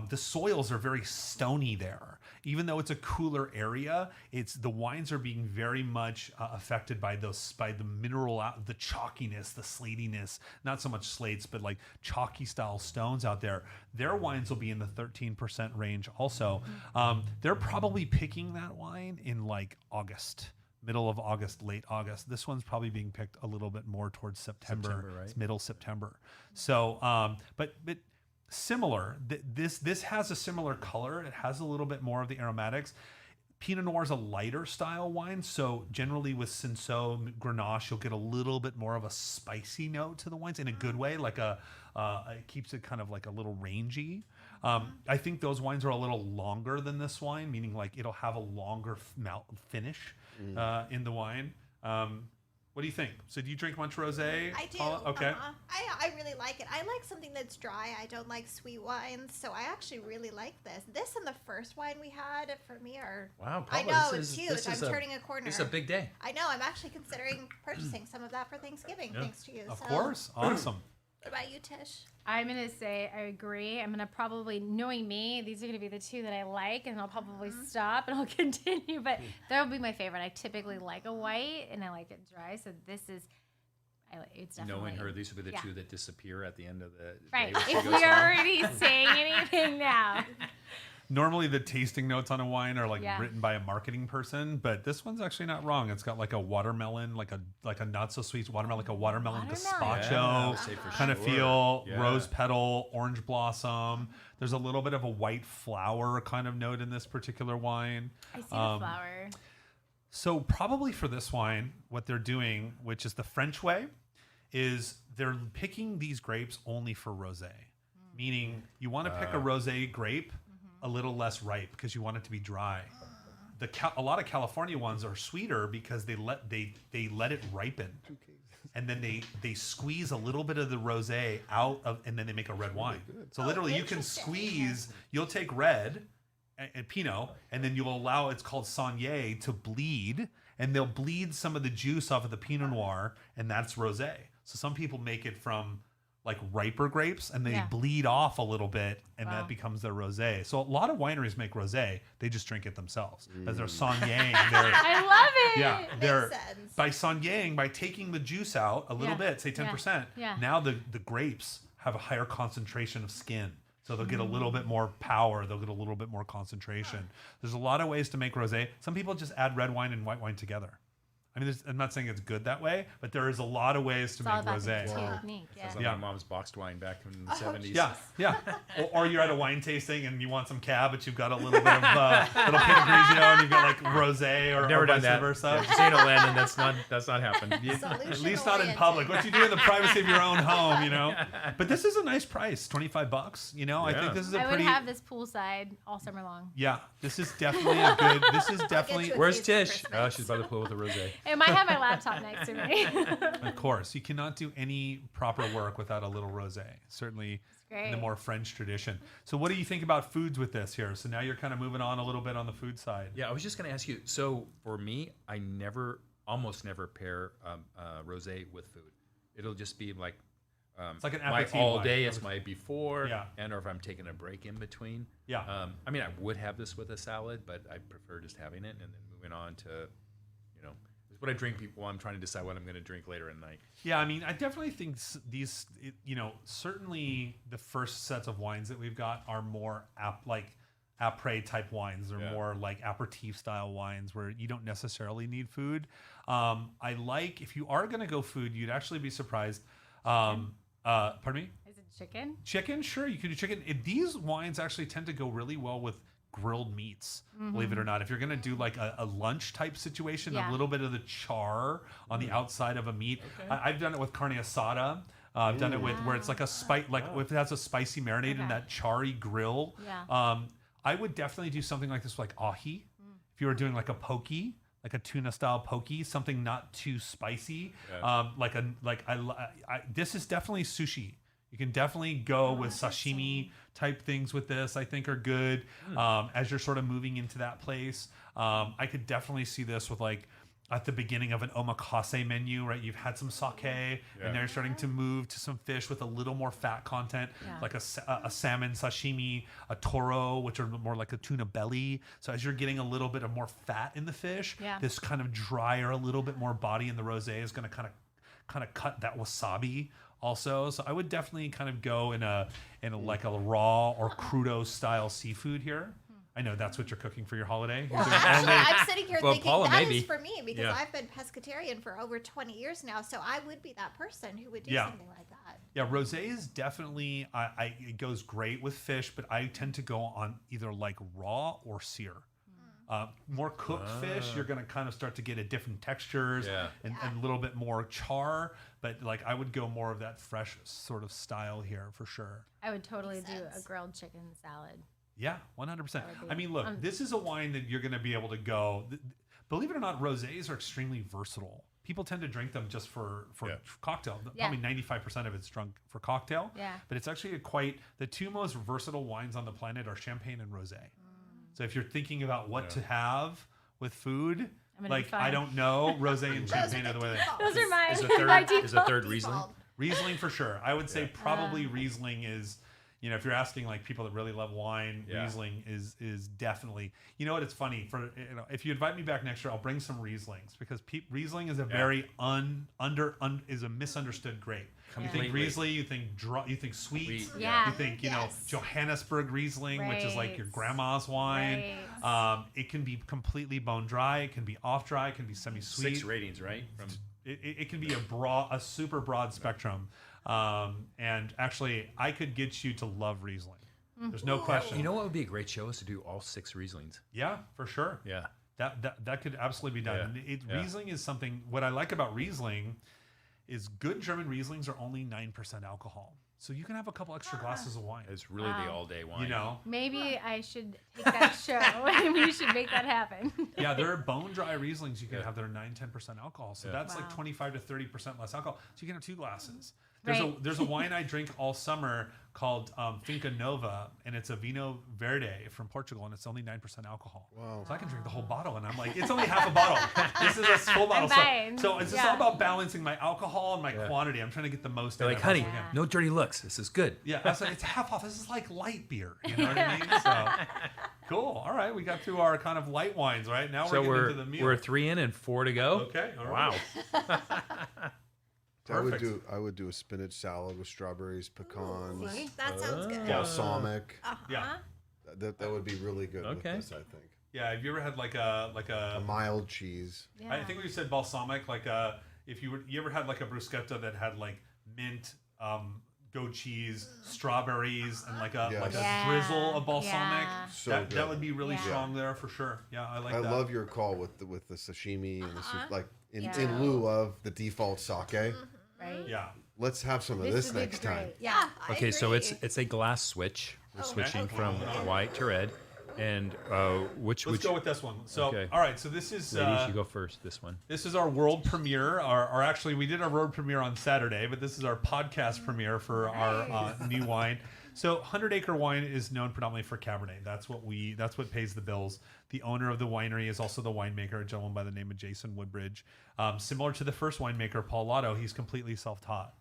the soils are very stony there. Even though it's a cooler area, the wines are being very much affected by the mineral, the chalkiness, the slatiness. Not so much slates, but like chalky style stones out there. Their wines will be in the 13% range. Also, they're probably picking that wine in like August. Middle of August, late August. This one's probably being picked a little bit more towards September. Right? It's middle September. So, but similar. This has a similar color. It has a little bit more of the aromatics. Pinot Noir is a lighter style wine, so generally with Cinsault, Grenache, you'll get a little bit more of a spicy note to the wines in a good way. Like it keeps it kind of like a little rangy. I think those wines are a little longer than this wine, meaning like it'll have a longer finish in the wine. What do you think? So do you drink much rosé? I do. Paula? Okay. I really like it. I like something that's dry. I don't like sweet wines, so I actually really like this. This and the first wine we had for me are. Wow, I Paula, know this it's is- huge. I'm turning a corner. This is a big day. I know. I'm actually considering purchasing some of that for Thanksgiving, thanks to you. Of So, course. Awesome. What about you, Tish? I'm going to say I agree. I'm going to probably, knowing me, these are going to be the two that I like, and I'll probably stop and I'll continue, but that'll be my favorite. I typically like a white, and I like it dry, so this is, it's definitely. Knowing her, these would be the yeah. two that disappear at the end of the Right. day. when she If goes we home. are already saying anything now. Normally the tasting notes on a wine are like Yeah. written by a marketing person, but this one's actually not wrong. It's got like a watermelon, like a not so sweet watermelon, like a watermelon gazpacho Yeah, I'll say for kind of sure. feel, Yeah. rose petal, orange blossom. There's a little bit of a white flower kind of note in this particular wine. I see the flower. So probably for this wine, what they're doing, which is the French way, is they're picking these grapes only for rosé. Meaning you want to pick a rosé grape a little less ripe because you want it to be dry. A lot of California ones are sweeter because they let it ripen, and then they squeeze a little bit of the rosé out of, and then they make a red wine. So literally, you can squeeze. You'll take red and Pinot, and then you'll allow, it's called Saunier, to bleed, and they'll bleed some of the juice off of the Pinot Noir, and that's rosé. So some people make it from like riper grapes and they Yeah. bleed off a little bit and Wow. that becomes their rosé. So a lot of wineries make rosé. They just drink it themselves. As they're Sanyang, I love it. yeah, they're sense. by Sanyang, by taking the juice out a little Yeah. bit, say 10%. Yeah. Now the grapes have a higher concentration of skin. So they'll get a little bit more power. They'll get a little bit more concentration. There's a lot of ways to make rosé. Some people just add red wine and white wine together. I mean, I'm not saying it's good that way, but there is a lot of ways to It's all make about the rosé. technique. Yeah. Sounds like Yeah. my mom's boxed wine back in the 70s. Yeah, yeah. Or you're at a wine tasting and you want some cab, but you've got a little bit of little Pinot Grigio and you've got like rosé or, Never or done vice that. versa. Just so you know, Landon, that's not happened. At least not in public. What you do in the privacy of your own home, you know. But this is a nice price, $25. You know, I Yeah. think this is a I would pretty. have this poolside all summer long. Yeah, this is definitely a good. This is definitely. you a Where's case Tish? for Oh, Christmas. she's by the pool with a rosé. I might have my laptop next to me. Of course, you cannot do any proper work without a little rosé. Certainly in the great. more French tradition. So, what do you think about foods with this here? So now you're kind of moving on a little bit on the food side. Yeah, I was just going to ask you. So for me, I almost never pair rosé with food. It'll just be like It's like an my aperitif all wine. day. It's my before, Yeah. and or if I'm taking a break in between. Yeah. I mean, I would have this with a salad, but I prefer just having it and then moving on to, it's what I drink while I'm trying to decide what I'm going to drink later at night. Yeah, I mean, I definitely think these, certainly the first sets of wines that we've got are more après type wines. They're Yeah. more like aperitif style wines where you don't necessarily need food. I like, if you are going to go food, you'd actually be surprised. Pardon me? Is it chicken? Chicken, sure, you can do chicken. These wines actually tend to go really well with grilled meats, believe it or not. If you're gonna do like a lunch type situation, Yeah. a little bit of the char on the outside of a meat. I've done it with carne asada. I've done it with where it's like a if it has a spicy marinade in Okay. that charry grill. Yeah. I would definitely do something like this, like ahi. If you were doing like a poke, like a tuna style poke, something not too spicy. This is definitely sushi. You can definitely go with sashimi type things with this. I think are good as you're sort of moving into that place. I could definitely see this with like at the beginning of an omakase menu, right? You've had some sake, and they're starting to move to some fish with a little more fat content, Yeah. like a salmon sashimi, a toro, which are more like a tuna belly. So as you're getting a little bit of more fat in the fish, Yeah. this kind of drier, a little bit more body in the rosé is going to kind of cut that wasabi also. So I would definitely kind of go in a like a raw or crudo style seafood here. I know that's what you're cooking for your holiday. You're doing Actually, only- I'm sitting here Well, thinking Paula, that is maybe. for me because Yeah. I've been pescatarian for over 20 years now. So I would be that person who would do Yeah. something like that. Yeah, rosé is definitely it goes great with fish, but I tend to go on either like raw or sear. More cooked fish, you're going to kind of start to get at different textures and a little bit more char. But like I would go more of that fresh sort of style here for sure. I would totally do sense. a grilled chicken salad. Yeah, 100%. That would I be- mean, look, this is a wine that you're going to be able to go. Believe it or not, rosés are extremely versatile. People tend to drink them just for cocktail. Yeah. Probably 95% of it's drunk for cocktail. Yeah. But it's actually the two most versatile wines on the planet are champagne and rosé. So if you're thinking about what to have with food, I'm gonna like be fine. I don't know, rosé and champagne are the way they. Those are mine. Is a My third Riesling? Default. Riesling for sure. I would say probably Riesling is, if you're asking like people that really love wine, Riesling is definitely. You know what? It's funny if you invite me back next year, I'll bring some Rieslings because Riesling is a very is a misunderstood grape. You think Completely. Riesling, you think you think sweet. Yeah. You think Yes. Johannesburg Riesling, which is like your Right. grandma's wine. Right. It can be completely bone dry. It can be off dry. It can be semi-sweet. 6 ratings, right? From It can be a super broad spectrum. And actually, I could get you to love Riesling. There's no question. You know what would be a great show is to do all 6 Rieslings. Yeah, for sure. Yeah. That could absolutely be done. Yeah. And Riesling is something. What I like about Riesling is good German Rieslings are only 9% alcohol, so you can have a couple extra glasses of wine. It's really the all-day wine. You know, Maybe I should take that show and we should make that happen. yeah, there are bone dry Rieslings you can have that are 9-10% alcohol, so that's like Wow. 25 to 30% less alcohol. So you can have 2 glasses. Right. There's a wine I drink all summer called Finca Nova, and it's a Vinho Verde from Portugal, and it's only 9% alcohol. Wow. So I can drink the whole bottle, and I'm like, it's only half a bottle. This is a full bottle. fine. So it's just all about balancing my alcohol and my quantity. I'm trying to get the most. They're out like, of it. honey, no dirty looks. This is good. Yeah, I was like, it's half off. This is like light beer. You know what I mean? So cool. All right, we got through our kind of light wines, right? Now So we're getting into the meal. we're 3 in and 4 to go. Okay. All right. Wow. Perfect. I would do a spinach salad with strawberries, pecans, See? That sounds good. balsamic. Yeah. That would be really good with Okay. this, I think. Yeah. Have you ever had like A a mild cheese. Yeah. I think we said balsamic. Like if you ever had like a bruschetta that had like mint, goat cheese, strawberries, and like a Yes. Yeah. drizzle of balsamic. Yeah. So that good. would be really Yeah. strong there for sure. Yeah, I like I that. love your call with the sashimi and the soup, like in Yeah. lieu of the default sake. Right. Yeah. Let's have some of This this would be next time. great. Yeah. I Okay, so agree. it's a glass switch. We're switching okay. from white to red, and which Let's go with this one. So, Okay. all right. So this is ladies, you go first. This one. this is our world premiere. Or actually, we did our world premiere on Saturday, but this is our podcast premiere for our new wine. So, 100 Acre Wine is known predominantly for Cabernet. That's what pays the bills. The owner of the winery is also the winemaker, a gentleman by the name of Jason Woodbridge. Similar to the first winemaker, Paul Lato, he's completely self-taught.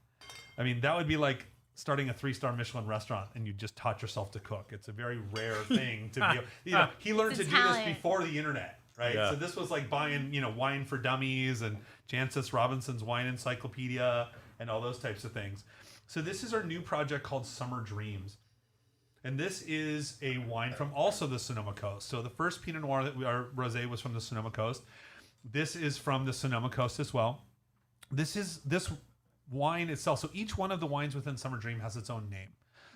I mean, that would be like starting a 3-star Michelin restaurant and you just taught yourself to cook. It's a very rare thing to be. He learned It's to a do this talent. before the internet, right? Yeah. So this was like buying, wine for dummies and Jancis Robinson's wine encyclopedia and all those types of things. So this is our new project called Summer Dreams. And this is a wine from also the Sonoma Coast. So the first Pinot Noir our rosé was from the Sonoma Coast. This is from the Sonoma Coast as well. This wine itself. So each one of the wines within Summer Dream has its own name.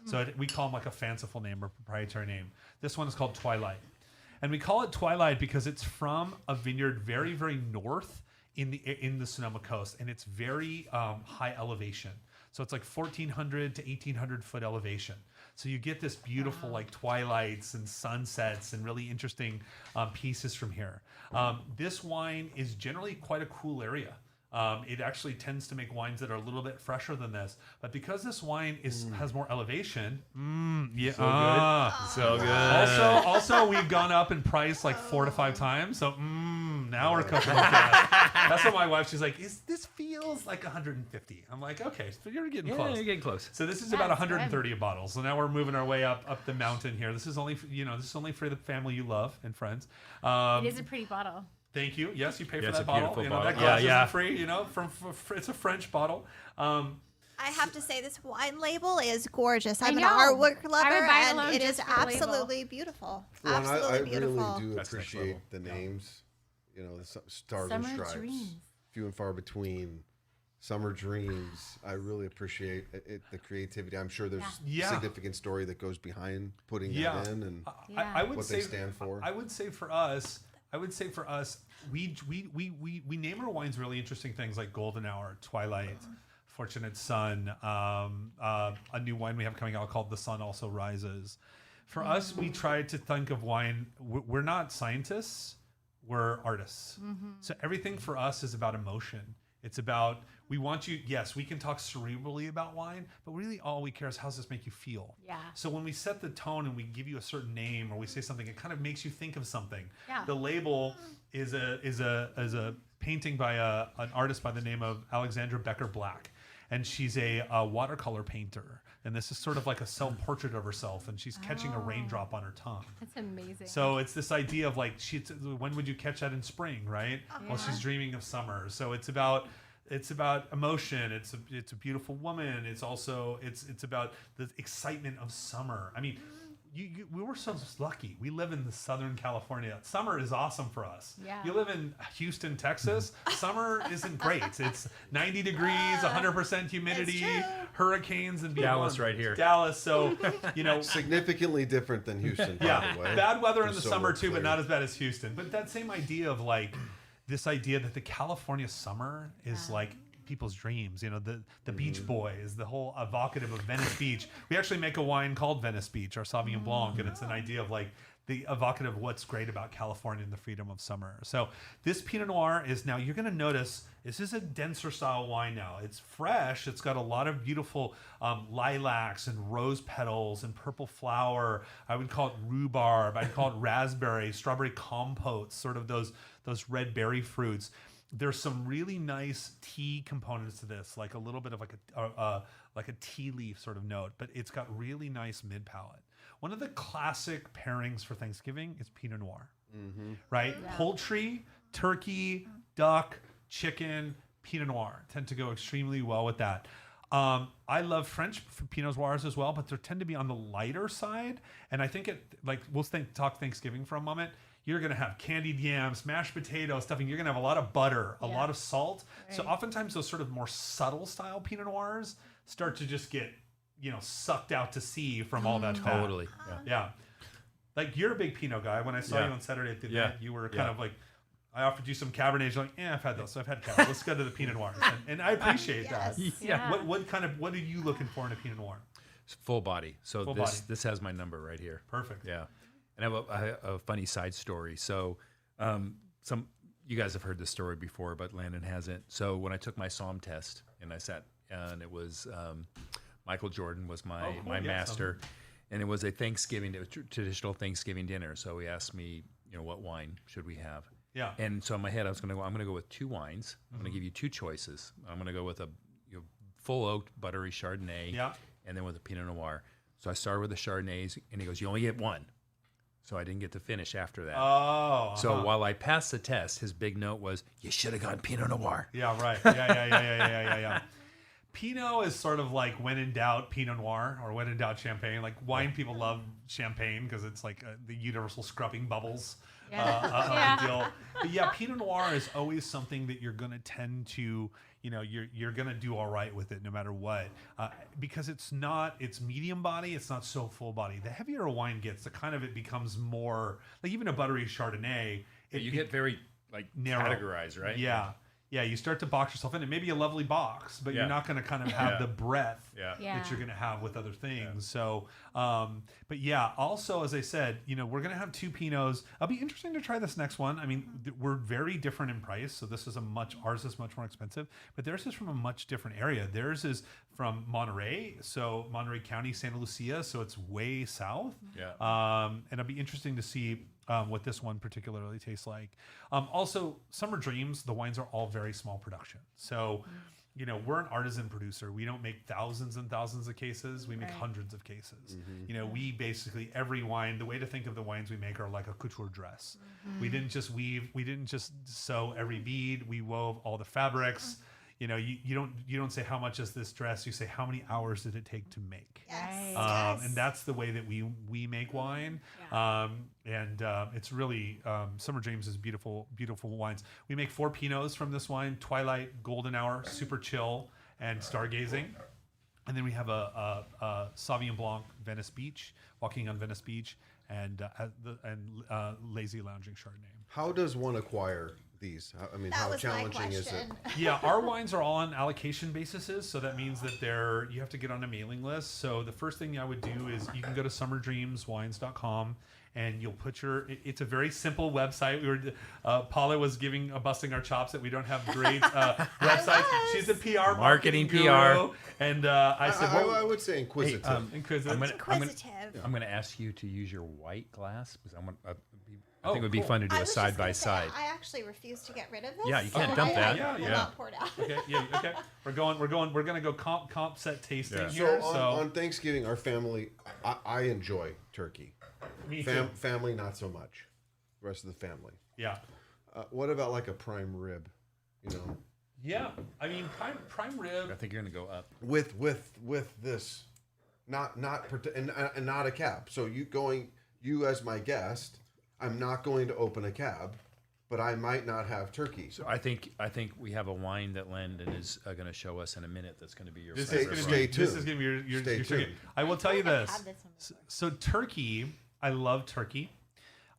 So we call them like a fanciful name or proprietary name. This one is called Twilight. And we call it Twilight because it's from a vineyard very, very north in the Sonoma Coast. And it's very high elevation. So it's like 1,400 to 1,800 foot elevation. So you get this beautiful like twilights and sunsets and really interesting pieces from here. This wine is generally quite a cool area. It actually tends to make wines that are a little bit fresher than this, but because this wine has more elevation, So good. Also we've gone up in price like 4 to 5 times. So now we're cooking with that. That's what my wife. She's like, this feels like 150. I'm like, okay, so you're getting Yeah, close. you're getting close. So this is about That's 130 a bottle. So now we're moving our way up the mountain here. This is only for the family you love and friends. It is a pretty bottle. Thank you. Yes, you pay for it's that a bottle. beautiful That bottle. glass Yeah. isn't free. It's a French bottle. I have to say, this wine label is gorgeous. I'm an know. artwork I lover, would buy it and alone it is just for the label. absolutely beautiful. Well, and Absolutely I beautiful. really do That's next appreciate level. the names. The stars Summer and stripes, Dreams. few and far between. Summer Dreams. I really appreciate it, the creativity. I'm sure there's Yeah. significant story that goes behind putting Yeah. that in, and I would what say they stand for. I would say for us, we name our wines really interesting things like Golden Hour, Twilight, Fortunate Sun, a new wine we have coming out called The Sun Also Rises. For us, we try to think of wine. We're not scientists, we're artists. So everything for us is about emotion. It's about, we want you, yes, we can talk cerebrally about wine, but really all we care is how does this make you feel? Yeah. So when we set the tone and we give you a certain name or we say something, it kind of makes you think of something. Yeah. The label is a painting by an artist by the name of Alexandra Becker Black. And she's a watercolor painter. And this is sort of like a self-portrait of herself. And she's catching a raindrop on her tongue. That's amazing. So it's this idea of like, when would you catch that in spring, right? Well, she's dreaming of summer. So it's about emotion. It's a beautiful woman. It's also it's about the excitement of summer. I mean, we were so lucky. We live in the Southern California. Summer is awesome for us. Yeah. You live in Houston, Texas. Summer isn't great. It's 90 degrees, 100% humidity, hurricanes, and beyond. Dallas right here. Dallas. So Significantly different than Houston, by the way. bad weather in the Just so summer we're too, but clear. not as bad as Houston. But that same idea of like this idea that the California summer is like people's dreams. You know, the Beach Boys, the whole evocative of Venice Beach. We actually make a wine called Venice Beach, our Sauvignon Blanc, and it's an idea of like the evocative of what's great about California and the freedom of summer. So this Pinot Noir is now, you're going to notice, this is a denser style wine now. It's fresh. It's got a lot of beautiful lilacs and rose petals and purple flower. I would call it rhubarb. I'd call it raspberry, strawberry compotes, sort of those red berry fruits. There's some really nice tea components to this, like a little bit of like a tea leaf sort of note, but it's got really nice mid palate. One of the classic pairings for Thanksgiving is Pinot Noir, right? Yeah. Poultry, turkey, duck, chicken, Pinot Noir tend to go extremely well with that. I love French Pinot Noirs as well, but they tend to be on the lighter side. And I think we'll talk Thanksgiving for a moment. You're going to have candied yams, mashed potatoes, stuffing. You're going to have a lot of butter, a lot of salt. Right. So oftentimes those sort of more subtle style Pinot Noirs start to just get, sucked out to sea from all that fat. Totally. Yeah. Like, you're a big Pinot guy. When I saw you on Saturday at the event, you were kind of like, I offered you some Cabernets. You're like, I've had those. So I've had Cabernet. Let's go to the Pinot Noirs. And I appreciate that. Yeah. What are you looking for in a Pinot Noir? Full body. So this has my number right here. Perfect. Yeah. And I have a funny side story. So you guys have heard this story before, but Landon hasn't. So when I took my SOM test and I sat, and it was Michael Jordan was my master, and it was a traditional Thanksgiving dinner. So he asked me, what wine should we have? Yeah. And so in my head, I'm going to go with two wines. I'm going to give you two choices. I'm going to go with a full oaked buttery Chardonnay, and then with a Pinot Noir. So I started with the Chardonnays, and he goes, "You only get one." So I didn't get to finish after that. Oh. So while I passed the test, his big note was, "You should have gone Pinot Noir." Yeah, right. Yeah. Pinot is sort of like when in doubt Pinot Noir, or when in doubt Champagne. Like, wine people love Champagne because it's like the universal scrubbing bubbles deal. But yeah, Pinot Noir is always something that you're going to tend to, you're going to do all right with it no matter what, because it's medium body. It's not so full body. The heavier a wine gets, it becomes more like, even a buttery Chardonnay. You get very narrow. Categorized, right? Yeah. Yeah, you start to box yourself in. It may be a lovely box, but you're not going to kind of have the breadth that you're going to have with other things. So, but yeah, also, as I said, we're going to have two Pinots. It'll be interesting to try this next one. I mean, we're very different in price. So this is ours is much more expensive, but theirs is from a much different area. Theirs is from Monterey. So Monterey County, Santa Lucia. So it's way south. Yeah. And it'll be interesting to see what this one particularly tastes like. Also, Summer Dreams, the wines are all very small production. So, we're an artisan producer. We don't make thousands and thousands of cases. We make hundreds of cases. We basically, every wine, the way to think of the wines we make are like a couture dress. We didn't just weave, we didn't just sew every bead. We wove all the fabrics. You don't say how much is this dress. You say how many hours did it take to make. Yes. And that's the way that we make wine. It's really Summer Dreams is beautiful wines. We make 4 Pinots from this wine: Twilight, Golden Hour, Super Chill, and Stargazing. And then we have a Sauvignon Blanc, Venice Beach, Walking on Venice Beach, and Lazy Lounging Chardonnay. How does one acquire these? How challenging is it? Yeah, our wines are all on allocation basis, so that means that you have to get on a mailing list. So the first thing I would do is you can go to summerdreamswines.com, and you'll put it's a very simple website. Paula was busting our chops that we don't have great websites. She's a PR marketing guru. And I said, I would say inquisitive. Inquisitive. I'm going to ask you to use your white glass, because I think it would be fun to do a side by side. I actually refuse to get rid of this. Yeah, you can't dump that. I will not pour it out. Okay. We're going to go comp set tasting So here. on Thanksgiving, our family, I enjoy turkey. Me too. Family, not so much. The rest of the family. Yeah. What about like a prime rib? Yeah. Prime rib. I think you're going to go up with this, not a cab. So you as my guest, I'm not going to open a cab, but I might not have turkey. So I think we have a wine that Landon is going to show us in a minute. That's going to be your Stay tuned. This is going to be your turkey. I will tell you this. So turkey, I love turkey.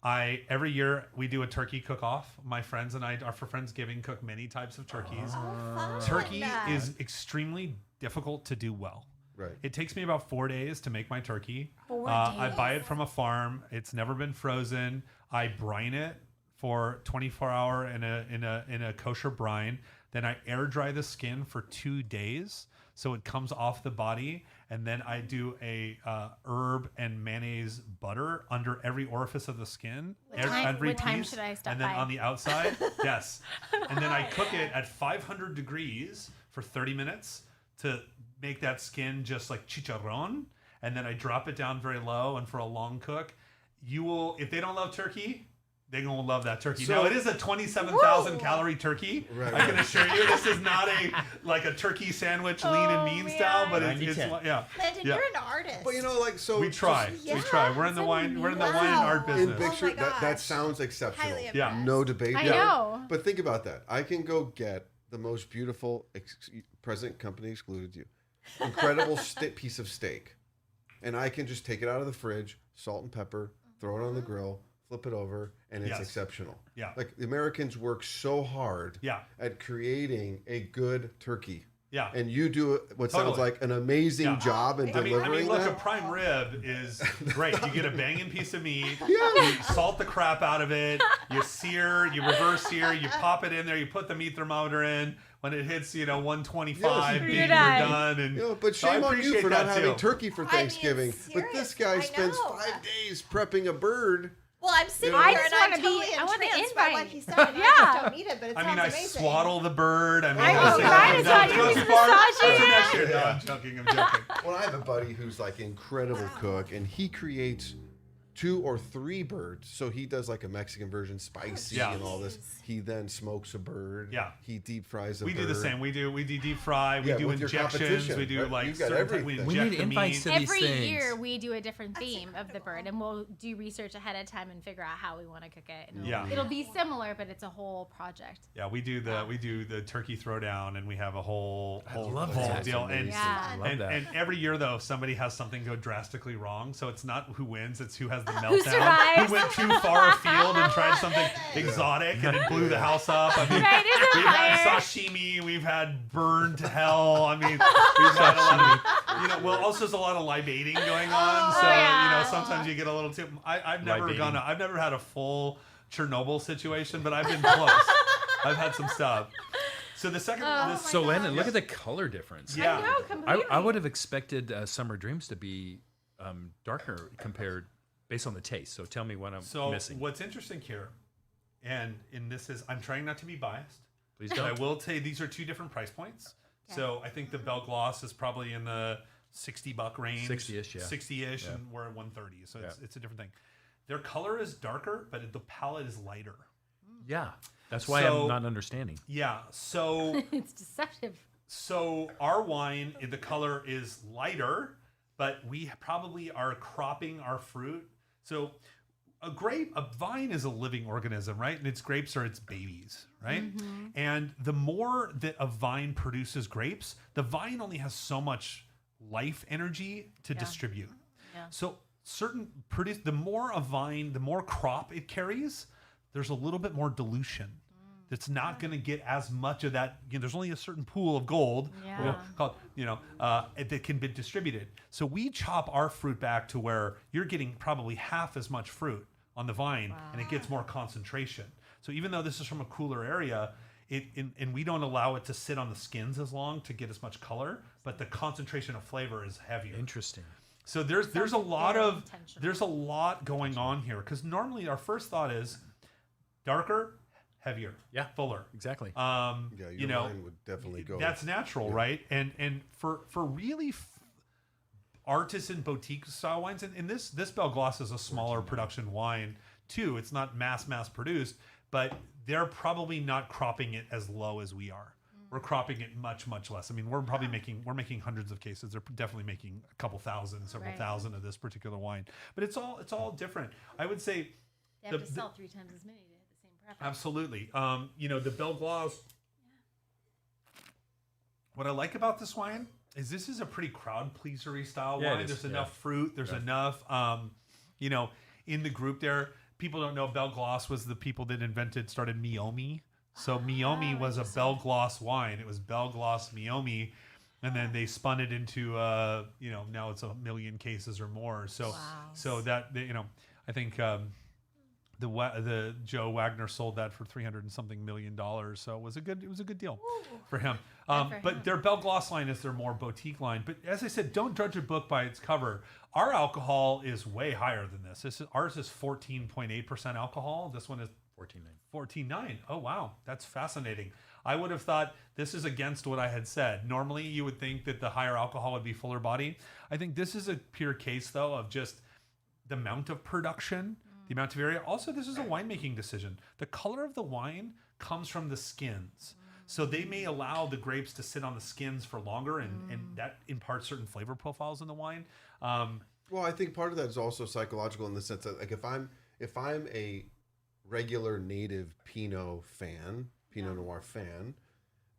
Every year we do a turkey cook-off. My friends and I, for Friendsgiving, cook many types of turkeys. Fun. Turkey is extremely difficult to do well. Right. It takes me about 4 days to make my turkey. 4 I days? buy it from a farm. It's never been frozen. I brine it for 24 hour in a kosher brine. Then I air dry the skin for 2 days so it comes off the body. And then I do a herb and mayonnaise butter under every orifice of the skin. Every what time piece. should I stop And then by? on the outside, yes. And then I cook it at 500 degrees for 30 minutes to make that skin just like chicharron. And then I drop it down very low. And for a long cook, you will, if they don't love turkey, they're going to love that turkey. So- now, it is a 27,000 Whoa. calorie turkey. Right. I can assure you, this is not a turkey sandwich lean and mean man. style, but it's 90-10. yeah. Landon, Yeah. you're an artist. But you know, like, so We try. Yeah, we try. We're in the it's wine. We're in the wine and wow. art in business. picture, my that gosh. sounds exceptional. Highly Yeah. impressed. No debate. I there. know. But think about that. I can go get the most beautiful, present company excluded you, incredible piece of steak, and I can just take it out of the fridge, salt and pepper, throw it on the grill, flip it over, and it's Yes. exceptional. Yeah. Like the Americans work so hard Yeah. at creating a good turkey. Yeah. And you do what sounds Totally. like an amazing Yeah. job in I mean, delivering look, a that. prime rib is great. You get a banging piece of meat. Yeah. You salt the crap out of it. You sear, you reverse sear, you pop it in there, you put the meat thermometer in. When it hits, 125, Yes, you're you're done. done. And You know, but so I shame on you appreciate for not that having too. turkey for I mean, Thanksgiving. But this guy serious, I spends know. 5 days prepping a bird. Well, I'm sitting I here just and I'm wanna be- totally I want the entranced by what invite. he said. And I Yeah. just don't eat it, but it I sounds mean, I amazing. swaddle the bird. I mean, I know, listen, right? I'm It's not like you're joking. massaging That's it. next year. No, I'm joking. I'm joking. Well, I have a buddy who's like an incredible cook, and he creates 2 or 3 birds. So he does like a Mexican version, spicy Yeah. and all this. He then smokes a bird. Yeah. He deep fries a We bird. do the same. We do deep fry. We Yeah, do with your injections. competition, We do right? like You've got certain we everything. We inject need the invites meat. to these Every things. year we do a different theme of the bird, and we'll do research ahead of time and figure out how we want to cook it. And Yeah. it'll be similar, but it's a whole project. Yeah, we do the turkey throwdown, and we have a whole love whole that. deal. And, Yeah. I love that. and every year though, somebody has something go drastically wrong. So it's not who wins; it's who has the Who meltdown. survives. Who went too far afield and tried something exotic, and it blew the house up. I mean, Right, isn't it we've had fire? sashimi, we've had burned to hell. I mean, we've had a lot of, well, also there's a lot of libating going on. So yeah. sometimes you get a little too. I've never Libating. I've never had a full Chernobyl situation, but I've been close. I've had some stuff. So the second, this, So Landon, look at the color difference. yeah, I know, completely. I would have expected Summer Dreams to be darker compared based on the taste. So tell me what I'm So missing. what's interesting here, and this is, I'm trying not to be biased. Please But I don't. will say these are 2 different price points. So I think the Belle Gloss is probably in the $60 range, 60-ish, yeah. 60-ish, Yeah. and we're at 130. So Yeah. it's a different thing. Their color is darker, but the palette is lighter. Yeah, that's why So- I'm not understanding. Yeah. So It's deceptive. so our wine, the color is lighter, but we probably are cropping our fruit. So a vine is a living organism, right? And its grapes are its babies, right? And the more that a vine produces grapes, the vine only has so much life energy to distribute. Yeah. So the more a vine, the more crop it carries, there's a little bit more dilution. It's not going to get as much of that. There's only a certain pool of gold, Yeah. that can be distributed. So we chop our fruit back to where you're getting probably half as much fruit on the vine, and it gets more concentration. So even though this is from a cooler area, and we don't allow it to sit on the skins as long to get as much color, but the concentration of flavor is heavier. Interesting. So there's a lot very of intentional. there's a lot going on here, because normally our first thought is darker, heavier, Yeah. fuller. Exactly. Yeah, your wine would definitely go. That's natural, right? And for really artisan boutique style wines, and this Belle Gloss is a smaller production wine too. It's not mass produced, but they're probably not cropping it as low as we are. We're cropping it much less. I mean, we're probably making hundreds of cases. They're definitely making a couple thousand, several Right. thousand of this particular wine. But it's all different. I would say They have The- to sell 3 times as many to hit the same preference. absolutely. The Belle Gloss. What I like about this wine is this is a pretty crowd pleasery style Yeah, it wine. is, There's yeah. enough fruit. There's enough, in the group there. people don't know, Belle Glos was the people that started Meiomi. So Meiomi was a Belle Glos wine. It was Belle Glos Meiomi. And then they spun it into, now it's 1 million cases or more. So, I think the Joe Wagner sold that for $300 and something million. So it was a good deal for him. But their Belle Glos line is their more boutique line. But as I said, don't judge a book by its cover. Our alcohol is way higher than this. Ours is 14.8% alcohol. This one is 14.9. Oh, wow. That's fascinating. I would have thought this is against what I had said. Normally, you would think that the higher alcohol would be fuller body. I think this is a pure case, though, of just the amount of production, the amount of area. Also, this is a winemaking decision. The color of the wine comes from the skins. So they may allow the grapes to sit on the skins for longer, and that imparts certain flavor profiles in the wine. Well, I think part of that is also psychological in the sense that, like, if I'm a regular native Pinot Noir fan,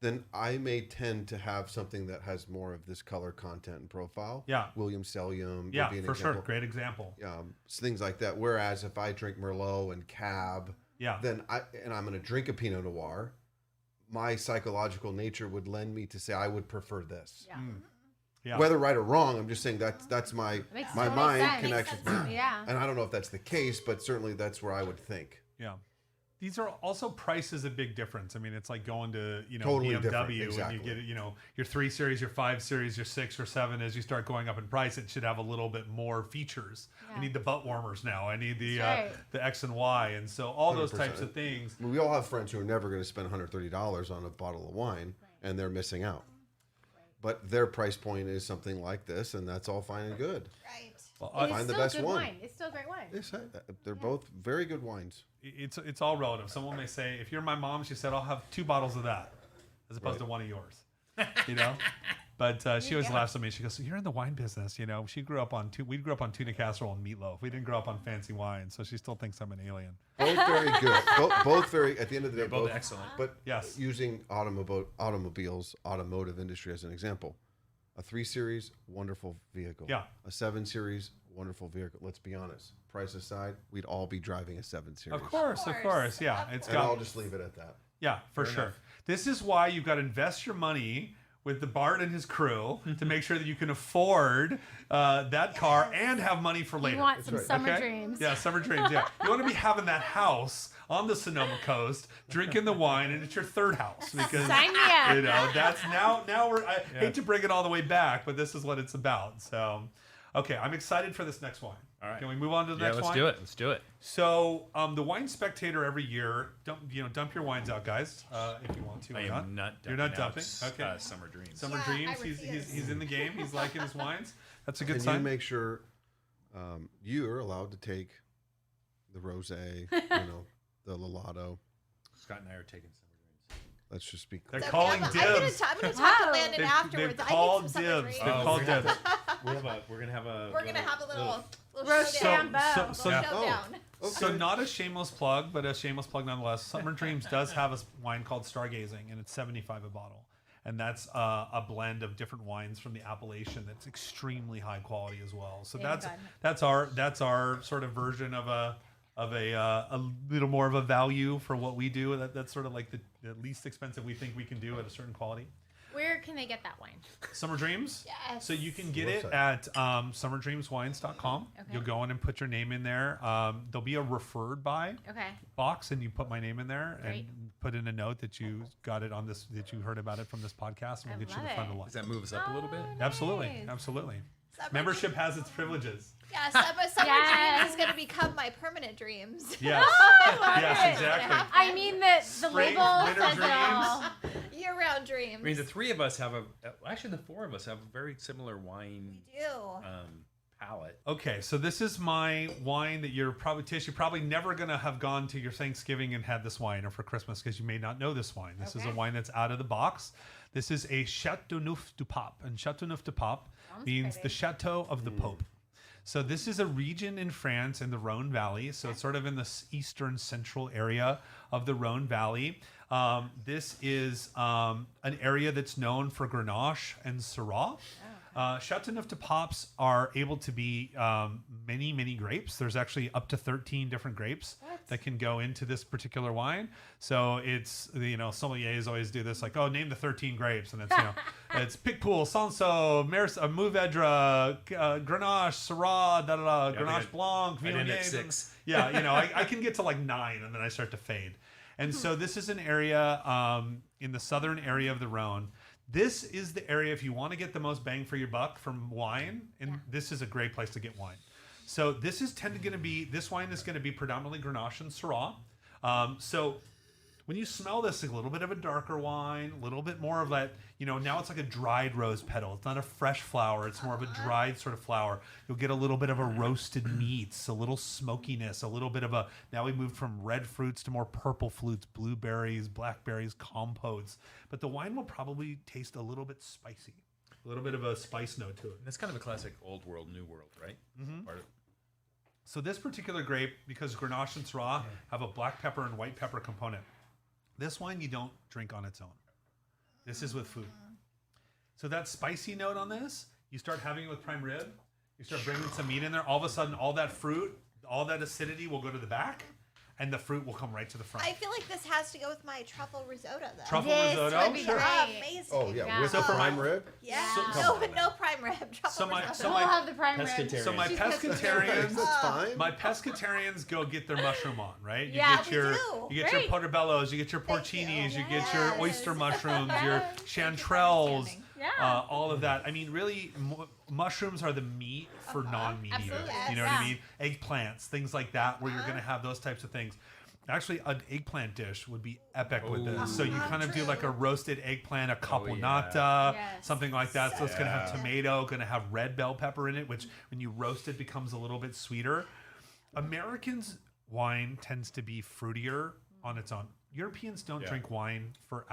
then I may tend to have something that has more of this color content and profile. Yeah. Williams-Sellium. Yeah, for sure. Great example. Things like that. Whereas if I drink Merlot and Cab, then I'm going to drink a Pinot Noir, my psychological nature would lend me to say I would prefer this. Yeah. Yeah. Whether right or wrong, I'm just saying that's my mind sense. connection. Yeah. And I don't know if that's the case, but certainly that's where I would think. Yeah. These are also, price is a big difference. I mean, it's like going to, Totally BMW different, and exactly. you get, your 3 Series, your 5 Series, your 6 or 7. As you start going up in price, it should have a little bit more features. Yeah. I need the butt warmers now. I need the right. the X and Y. And so all those 100%. types of things. I mean, we all have friends who are never going to spend $130 on a bottle of wine, and they're missing out. But their price point is something like this, and that's all fine and good. Right. Well, It's find the still best good one. wine. It's still great wine. Yes, they're both very good wines. It's all relative. Someone may say, if you're my mom, she said, I'll have 2 bottles of that as opposed to one of yours. But she always laughs at me. She goes, so you're in the wine business. We grew up on tuna casserole and meatloaf. We didn't grow up on fancy wine. So she still thinks I'm an alien. Both very good. both very, at the end of the day, both excellent. But yes, using automotive industry as an example, a 3 Series, wonderful vehicle. Yeah. A 7 Series, wonderful vehicle. Let's be honest. Price aside, we'd all be driving a 7 Series. Of course. Yeah. And I'll just leave it at that. Yeah, for sure. enough. This is why you've got to invest your money with the Bart and his crew to make sure that you can afford that car and have money for later. You want some right. summer dreams. Yeah, summer dreams. Yeah, you want to be having that house on the Sonoma coast, drinking the wine, and it's your third house because Sign me up. that's now we're. I hate to bring it all the way back, but this is what it's about. So, okay, I'm excited for this next wine. All right. Can we move on to the next wine? Let's do it. So, the Wine Spectator every year, dump your wines out, guys, if you want to. I or am not. You're not dumping dumping. out, Okay. Summer Dreams. Summer Yeah, Dreams. I He's refuse. in the game. He's liking his wines. That's a good Can sign. you make sure you are allowed to take the rosé, the Lato? Scott and I are taking Summer Dreams. Let's just be They're clear. calling I'm dibs. gonna talk to Wow. Landon afterwards. They've I called need some summer dibs. dreams. They've called dibs. We're gonna have a. We're gonna have a little Rochambeau. showdown. So- Little so- showdown. So not a shameless plug, but a shameless plug nonetheless. Summer Dreams does have a wine called Stargazing, and it's $75 a bottle, and that's a blend of different wines from the appellation that's extremely high quality as well. So Thank that's our sort of version of a little more of a value for what we do. That's sort of like the least expensive we think we can do at a certain quality. Where can they get that wine? Summer Dreams? Yes. So you can get it Website. at summerdreamswines.com. Okay. You'll go in and put your name in there. There'll be a referred by Okay. box, and you put my name in there Great. and put in a note that you got it on this, that you heard about it from this podcast, and we'll I get you the love front of it. the Does line. that move us up a little bit? Absolutely. Nice. Absolutely. Summer Membership has its privileges. Yeah, Summer Yes. Dreams is gonna become my permanent dreams. Yes. love Yes, it. exactly. I mean, the Spring, label winter says it all. Year-round dreams. I mean, the three of us have actually the four of us have a very similar wine We do. palate. Okay, so this is my wine that you're probably never going to have gone to your Thanksgiving and had this wine, or for Christmas, because you may not know this wine. This is a Okay. wine that's out of the box. This is a Châteauneuf du Pape, and Châteauneuf du Pape means pretty. the Chateau of the Pope. So this is a region in France in the Rhone Valley. So it's sort of in the eastern central area of the Rhone Valley. This is an area that's known for Grenache and Syrah. Chateauneuf de Pape's are able to be many grapes. There's actually up to 13 different grapes that can go into this particular wine. So it's, sommeliers always do this, like, oh, name the 13 grapes. And it's, it's Picpoul, Sanso, Mourvedre, Grenache, Syrah, Grenache Blanc, I did at Viognier. 6. Yeah, I can get to like 9 and then I start to fade. And so this is an area in the southern area of the Rhone. This is the area, if you want to get the most bang for your buck from wine, and this is a great place to get wine. So this is this wine is going to be predominantly Grenache and Syrah. So when you smell this, a little bit of a darker wine, a little bit more of that, now it's like a dried rose petal. It's not a fresh flower. It's more of a dried sort of flower. You'll get a little bit of a roasted meats, a little smokiness, a little bit of now we moved from red fruits to more purple fruits, blueberries, blackberries, compotes. But the wine will probably taste a little bit spicy, a little bit of a spice note to it. That's kind of a classic old world, new world, right? Mm-hmm. Part of, So this particular grape, because Grenache and Syrah have a black pepper and white pepper component, this wine you don't drink on its own. This is with food. So that spicy note on this, you start having it with prime rib, you start bringing some meat in there, all of a sudden all that fruit, all that acidity will go to the back, and the fruit will come right to the front. I feel like this has to go with my truffle risotto, though. Truffle This risotto? would be Sure. great. Amazing. Oh yeah, with So for prime my- rib. Yeah. No prime rib. Truffle So my- risotto. so We'll have the prime rib. Pescatarian. So my She's pescatarians, That's fine. my pescatarians go get their mushroom on, right? You Yeah, get we your do. you get Great. your portobellos, you get your Thank you. porcinis, you get Yes. your oyster mushrooms, your Yes. chanterelles, understanding. Yeah. all of that. I mean, really, mushrooms are the meat for non-meat eaters. Absolutely. You know what I Yeah. mean? Eggplants, things like that, where you're going to have those types of things. Actually, an eggplant dish would be epic with this. So you kind of do like a roasted eggplant, a caponata, Yes. something like that. So it's going to have Yeah. tomato, going to have red bell pepper in it, which when you roast it becomes a little bit sweeter. Americans' wine tends to be fruitier on its own. Europeans don't drink wine for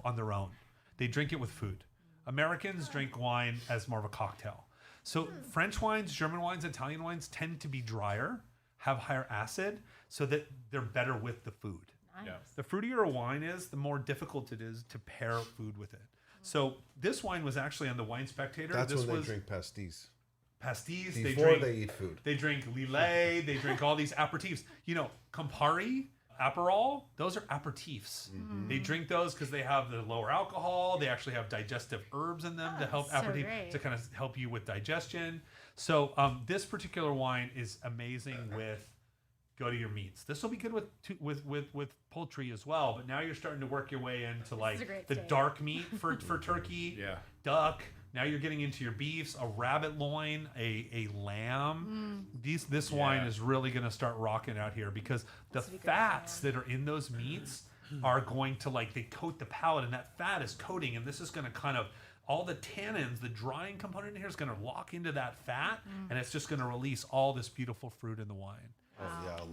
on their own. They drink it with food. Americans drink wine as more of a cocktail. So French wines, German wines, Italian wines tend to be drier, have higher acid, so that they're better with the food. Nice. Yeah. The fruitier a wine is, the more difficult it is to pair food with it. So this wine was actually on the Wine Spectator. That's this when was they drink pastis pastis. before they eat food. They drink Lillet. They drink all these aperitifs. Campari, Aperol, those are aperitifs. They drink those because they have the lower alcohol. They actually have digestive herbs in them to help so aperitif, great. to kind of help you with digestion. So this particular wine is amazing with go to your meats. This will be good with poultry as well. But now you're starting to work your way into is a like great the steak. dark meat for turkey, Yeah. duck. Now you're getting into your beefs, a rabbit loin, a lamb. This wine is really going to start rocking out here because the fats that are in those meats are going to they coat the palate, and that fat is coating, and this is going to kind of all the tannins, the drying component in here is going to lock into that fat, and it's just going to release all this beautiful fruit in the wine. Oh yeah,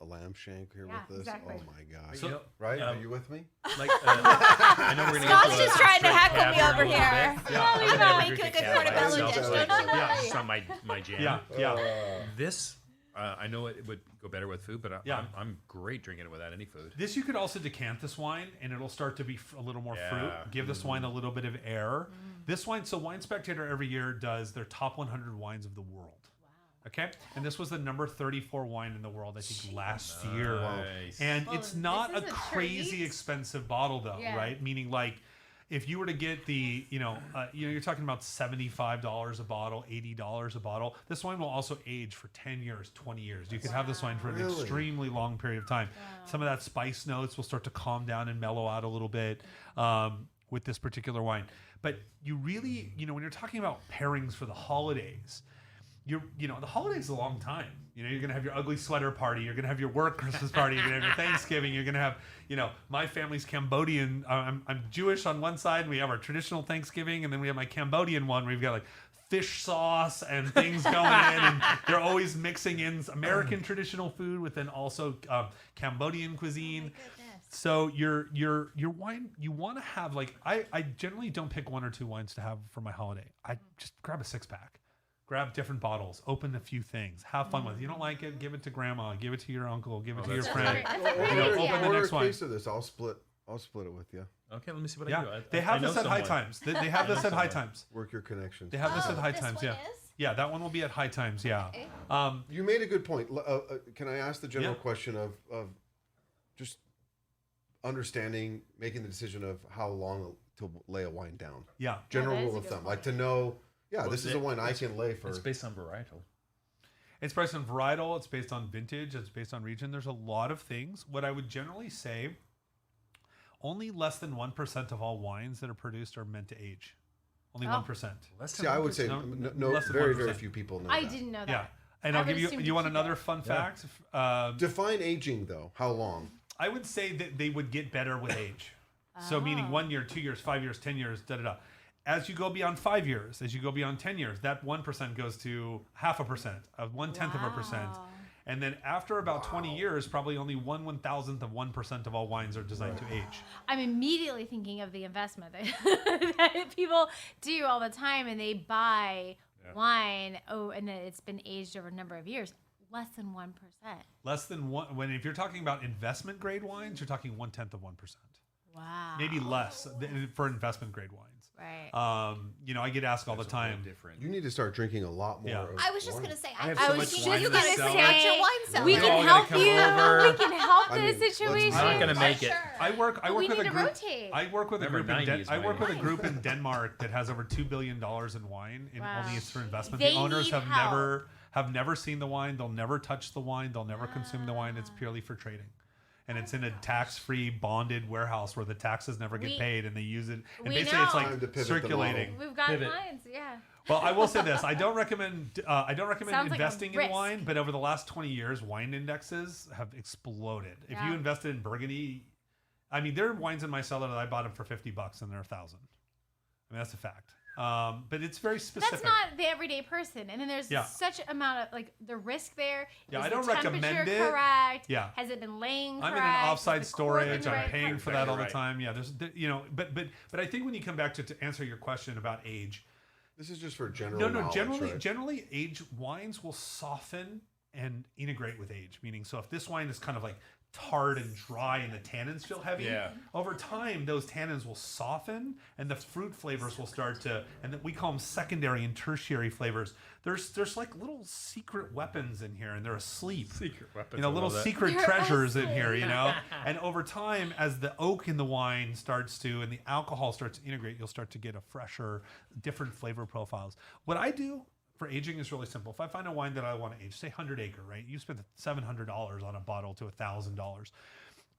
a lamb shank here Yeah, with this. exactly. Oh my gosh! So- Right? Are you with me? Like, I know we're gonna Scott's get to just a trying to straight heckle me caviar over in a little here. bit. Yeah. I'm We're gonna gonna drink make you a a good caviar portobello myself, dish. but No. Yeah. It's not my jam. Yeah. This, I know it would go better with food, but I'm great drinking it without any food. This you could also decant this wine, and it'll start to be a little more Yeah. fruit. Give this wine a little bit of air. This wine, so Wine Spectator every year does their top 100 wines of the world. Okay, and this was the number 34 wine in the world, I think, last year. Nice. And Well, it's not a this is a crazy treat. expensive bottle, though, Yeah. right? Meaning, if you were to get the, you're talking about $75 a bottle, $80 a bottle. This wine will also age for 10 years, 20 years. You could have this wine for an Really? extremely long period of time. Some of that spice notes will start to calm down and mellow out a little bit with this particular wine. But you really, when you're talking about pairings for the holidays, the holidays a long time. You're gonna have your ugly sweater party. You're gonna have your work Christmas party. You're gonna have your Thanksgiving. You're gonna have, my family's Cambodian. I'm Jewish on one side. We have our traditional Thanksgiving, and then we have my Cambodian one where we've got fish sauce and things going in, and they're always mixing in American traditional food with then also Cambodian cuisine. So your wine, you want to have I generally don't pick one or two wines to have for my holiday. I just grab a 6-pack. Grab different bottles, open a few things, have fun with it. You don't like it, give it to grandma, give it to your uncle, give it to your That's friend. great. That's a great You know, idea. open the Order next a one. case of this. I'll split I'll split it with you. Okay, let me see what I can do. They have I know this at High someone. Times. They have this at High someone. Times. Work your connections. They have this at High this Times. one Yeah. is? Yeah, that one will be at High Times. Yeah. Okay. You made a good point. Can I ask the general Yeah. question of just understanding, making the decision of how long to lay a wine down? Yeah. General that is rule a of good thumb, like point. to know. Yeah, Well, this is a wine I can lay for. It's based on varietal. It's based on varietal. It's based on vintage. It's based on region. There's a lot of things. What I would generally say, only less than 1% of all wines that are produced are meant to age. Only 1%. Less See, I would say No, no, less than very 1%. few people know I that. didn't know that. Yeah. And I I'll give would you. assume You to want keep another it. fun Yeah. fact? Define aging though. How long? I would say that they would get better with age. So meaning 1 year, 2 years, 5 years, 10 years, da da da. As you go beyond 5 years, as you go beyond 10 years, that 1% goes to 0.5%, 0.1%. Wow. And then after about 20 years, probably only 1/1000th of 1% of all wines are designed to age. I'm immediately thinking of the investment that people do all the time, and they buy wine. Oh, and then it's been aged over a number of years. Less than 1%. Less than one. If you're talking about investment grade wines, you're talking 1/10 of 1%, Wow. maybe less for investment grade wines. Right. I get asked all the time. Different. You need to start drinking a lot more. Yeah. of I was just wine. gonna say, I have I so was much thinking wine you in gotta the cellar. start your wine cellar. We We're can all help gonna you. come over. We can help I the mean, let's situation. not gonna make it. Sure. I work we with need a to group. rotate. I work with a Remember group in 90s I work with a wine. group in Denmark that has over $2 billion in wine, and Wow. only it's for investment. They the owners need have help. never seen the wine. They'll never touch the wine. They'll never consume the wine. It's purely for trading. And it's in a tax-free bonded warehouse where the taxes never get We- paid, and they use it. And we basically, it's know. like Time to pivot the circulating. model. We've got Pivot. lines, yeah. Well, I will say this: I don't recommend. I don't recommend Sounds like a investing in risk. wine. But over the last 20 years, wine indexes have exploded. If you Yeah. invested in Burgundy, I mean, there are wines in my cellar that I bought them for $50 and they're $1,000. I mean, that's a fact. But it's very specific. That's not the everyday person. And then there's Yeah. such amount of the risk there. Yeah, Is I don't the temperature recommend it. correct? Yeah. Has it been laying I'm correct? in an Is offside the cork in storage. the I'm right paying part? for that all the Right. time. Yeah, but I think when you come back to answer your question about age, This is just for general. no, knowledge, generally, right? generally, age wines will soften and integrate with age. Meaning, so if this wine is kind of like tart and dry and the tannins feel heavy, Yeah. over time those tannins will soften and the fruit flavors will start to, and we call them secondary and tertiary flavors. There's like little secret weapons in here, and they're asleep. Secret weapons. Little I love that. secret They're treasures in asleep. here, and over time, as the oak in the wine starts to, and the alcohol starts to integrate, you'll start to get a fresher, different flavor profiles. What I do for aging is really simple. If I find a wine that I want to age, say 100 Acre, right? You spend $700 on a bottle to $1,000,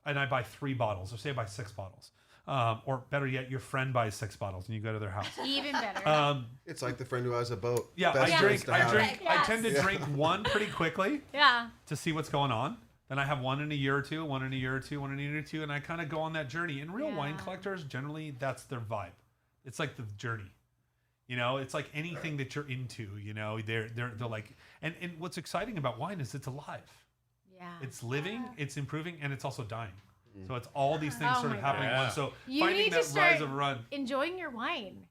and I buy 3 bottles, or say I buy 6 bottles. Or better yet, your friend buys 6 bottles and you go to their house. Even better. It's like the friend who has a boat. Yeah, Best I friends drink. to I have. drink. I Yes. tend to drink one pretty quickly Yeah. to see what's going on. Then I have one in a year or two, one in a year or two, one in a year or two, and I kind of go on that journey. And real wine Yeah. collectors, generally, that's their vibe. It's like the journey. It's like anything that you're into. They're like, and what's exciting about wine is it's alive. Yeah. It's living, it's improving, and it's also dying. So it's all these things Oh sort of my happening at God. once. So You finding need to that start rise of run. enjoying your wine.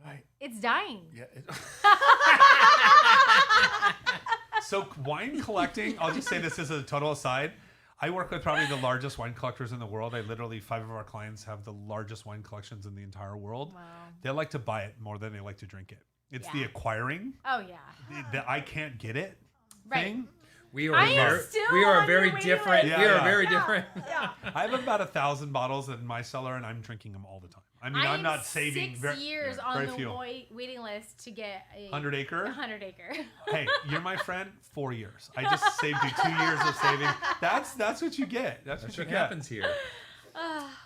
Right. It's dying. Yeah. So wine collecting, I'll just say this as a total aside. I work with probably the largest wine collectors in the world. I literally, 5 of our clients have the largest wine collections in the entire world. Wow. They like to buy it more than they like to drink it. It's the Yeah. acquiring, Oh yeah. the I can't get it Right. thing. We are I am very, still we are on very your waiting different. list. We Yeah, are yeah. very different. I have about 1,000 bottles in my cellar, and I'm drinking them all the time. I mean, I'm am not saving 6 years on very the few. waiting list to get a 100 Acre. 100 Acre. Hey, you're my friend. 4 years. I just saved you 2 years of saving. That's what you get. That's That's what what you get. happens here.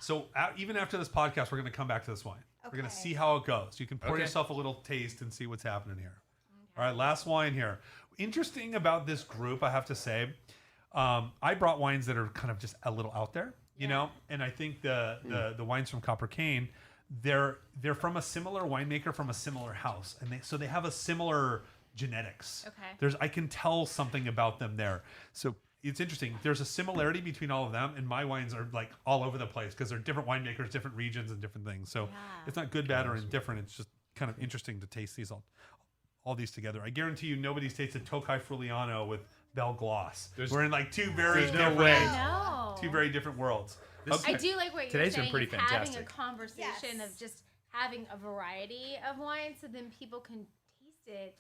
So even after this podcast, we're going to come back to this wine. We're going to Okay. see how it goes. You can pour Okay. yourself a little taste and see what's happening here. All right, last wine here. Interesting about this group, I have to say, I brought wines that are kind of just a little out there, you know. And I think the wines from Copper Cane, they're from a similar winemaker from a similar house, and they have a similar genetics. Okay. I can tell something about them there. So it's interesting. There's a similarity between all of them, and my wines are like all over the place because they're different winemakers, different regions, and different things. So it's not good, bad, or indifferent. It's just kind of interesting to taste these all these together. I guarantee you, nobody's tasted Tocai Friulano with Belle Gloss. We're in like two very there's no different, way. No. two very different worlds. I do like what Today's you're been saying. pretty Is having a fantastic. conversation of just having a variety of wine, so then people can taste it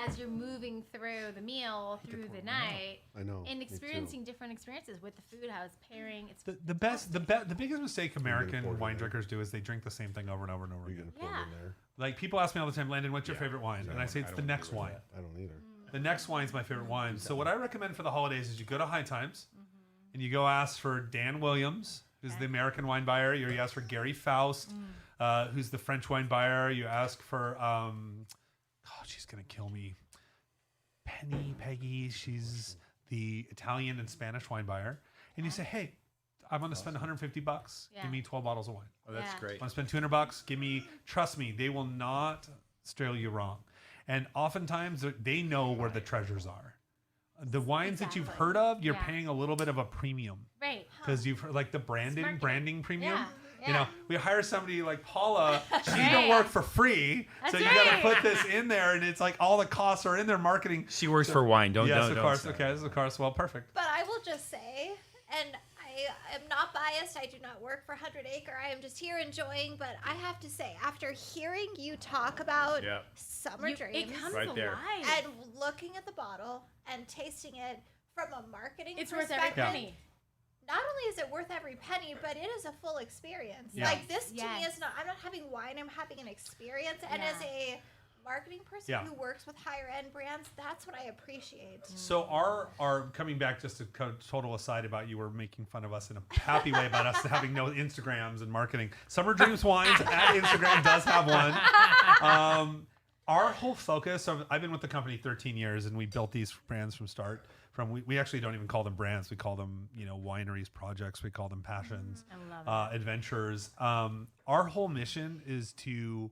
as you're moving through the meal, through the night. I know. And me too. experiencing different experiences with the food, how it's pairing. It's The biggest mistake American pour it in wine there. drinkers do is they drink the same thing over and over and over You're again. gonna pour it in there. Like people ask me all the time, Landon, what's your favorite wine? And I say it's the next wine. I don't either. The next wine's my favorite wine. So what I recommend for the holidays is you go to High Times and you go ask for Dan Williams, who's the American wine buyer. You ask for Gary Faust, who's the French wine buyer. You ask for, she's going to kill me. Peggy, she's the Italian and Spanish wine buyer. And you say, hey, I'm going to spend $150. Yeah. Give me 12 bottles of wine. Oh, that's Yeah. great. I want to spend $200. Give me, trust me, they will not steer you wrong. And oftentimes they know where the treasures are. The wines that you've Exactly. heard of, you're Yeah. paying a little bit of a premium right. because you've heard like the branding premium. Yeah. You know, we hire somebody like Paula. She Right. don't work for free, That's so you got to right. put this in there, and it's like all the costs are in their marketing. She works for wine. Don't Yes, don't, of don't course. say. Okay, of course. Well, perfect. But I will just say, and I am not biased. I do not work for Hundred Acre. I am just here enjoying. But I have to say, after hearing you talk about Yeah. summer dreams It comes Right there. alive. and looking at the bottle and tasting it from a marketing It's worth perspective, every penny. not only is it worth every penny, but it is a full experience. Yeah. Like this to me Yes. is not. I'm not having wine. I'm having an experience. And Yeah. as a marketing person Yeah. who works with higher end brands, that's what I appreciate. So our coming back just to total aside about you were making fun of us in a happy way about us having no Instagrams and marketing. Summer Dreams Wines at Instagram does have one. Our whole focus of I've been with the company 13 years and we built these brands from start. We actually don't even call them brands. We call them wineries, projects. We call them passions, I love adventures. Our whole mission is to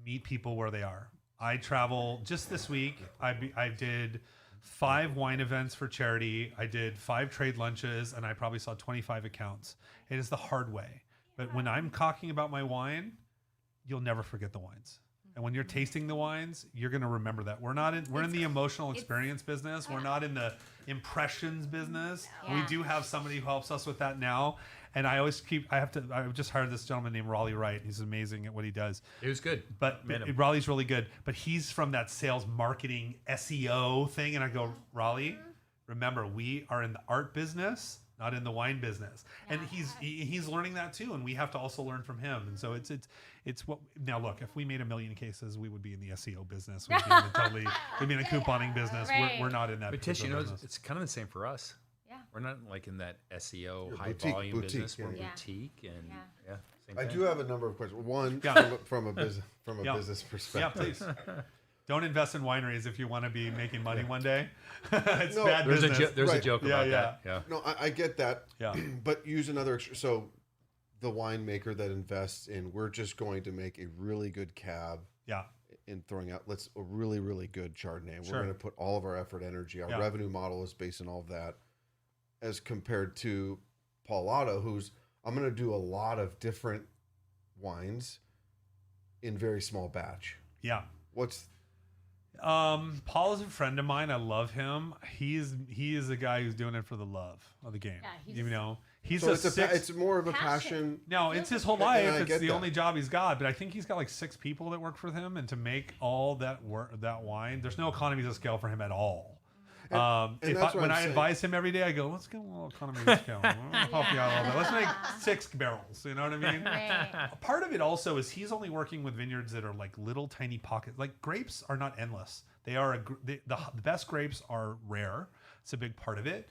meet people where they are. I travel just this week. I did 5 wine events for charity. I did 5 trade lunches, and I probably saw 25 accounts. It is the hard way. But when I'm talking about my wine, you'll never forget the wines. And when you're tasting the wines, you're going to remember that. We're in the emotional experience business. We're not in the impressions business. Yeah. We do have somebody who helps us with that now. And I just hired this gentleman named Raleigh Wright. He's amazing at what he does. It was good. But Raleigh's really good. But he's from that sales marketing SEO thing. And I go, Raleigh, remember, we are in the art business, not in the wine business. And he's learning that too. And we have to also learn from him. And so it's what now look, if we made 1 million cases, we would be in the SEO business. We'd be in the couponing business. Right. We're not in that. But Tish, business. it's kind of the same for us. Yeah. We're not like in that SEO You're high boutique- volume boutique, business. yeah, We're yeah. boutique and Yeah. same I thing. do have a number of questions. One Yeah. from a business Yeah. business Yeah, perspective. please. Don't invest in wineries if you want to be making money one day. It's No, bad There's business. there's a Right. joke Yeah, about yeah. that. Yeah. No, I get that. Yeah. But use another. So, the winemaker that invests in, we're just going to make a really good cab Yeah. in throwing out. A really really good Chardonnay. Sure. We're going to put all of our effort, energy. Our Yeah. revenue model is based on all of that, as compared to Paul Lato, who's I'm going to do a lot of different wines in very small batch. Yeah. What's Paul is a friend of mine. I love him. He is a guy who's doing it for the love of the game. Yeah, he you just- know, he's so a it's more of a passion. passion. no, it's his whole And life. I It's get the that. only job he's got. But I think he's got like 6 people that work for him, and to make all that wine, there's no economies of scale for him at all. And that's what When I'm I saying. advise him every day, I go, let's get a little economy of scale. I'll help you out a little bit. Let's make 6 barrels. You know what I mean? Right. Part of it also is he's only working with vineyards that are like little tiny pockets. Like grapes are not endless. They are the best grapes are rare. It's a big part of it.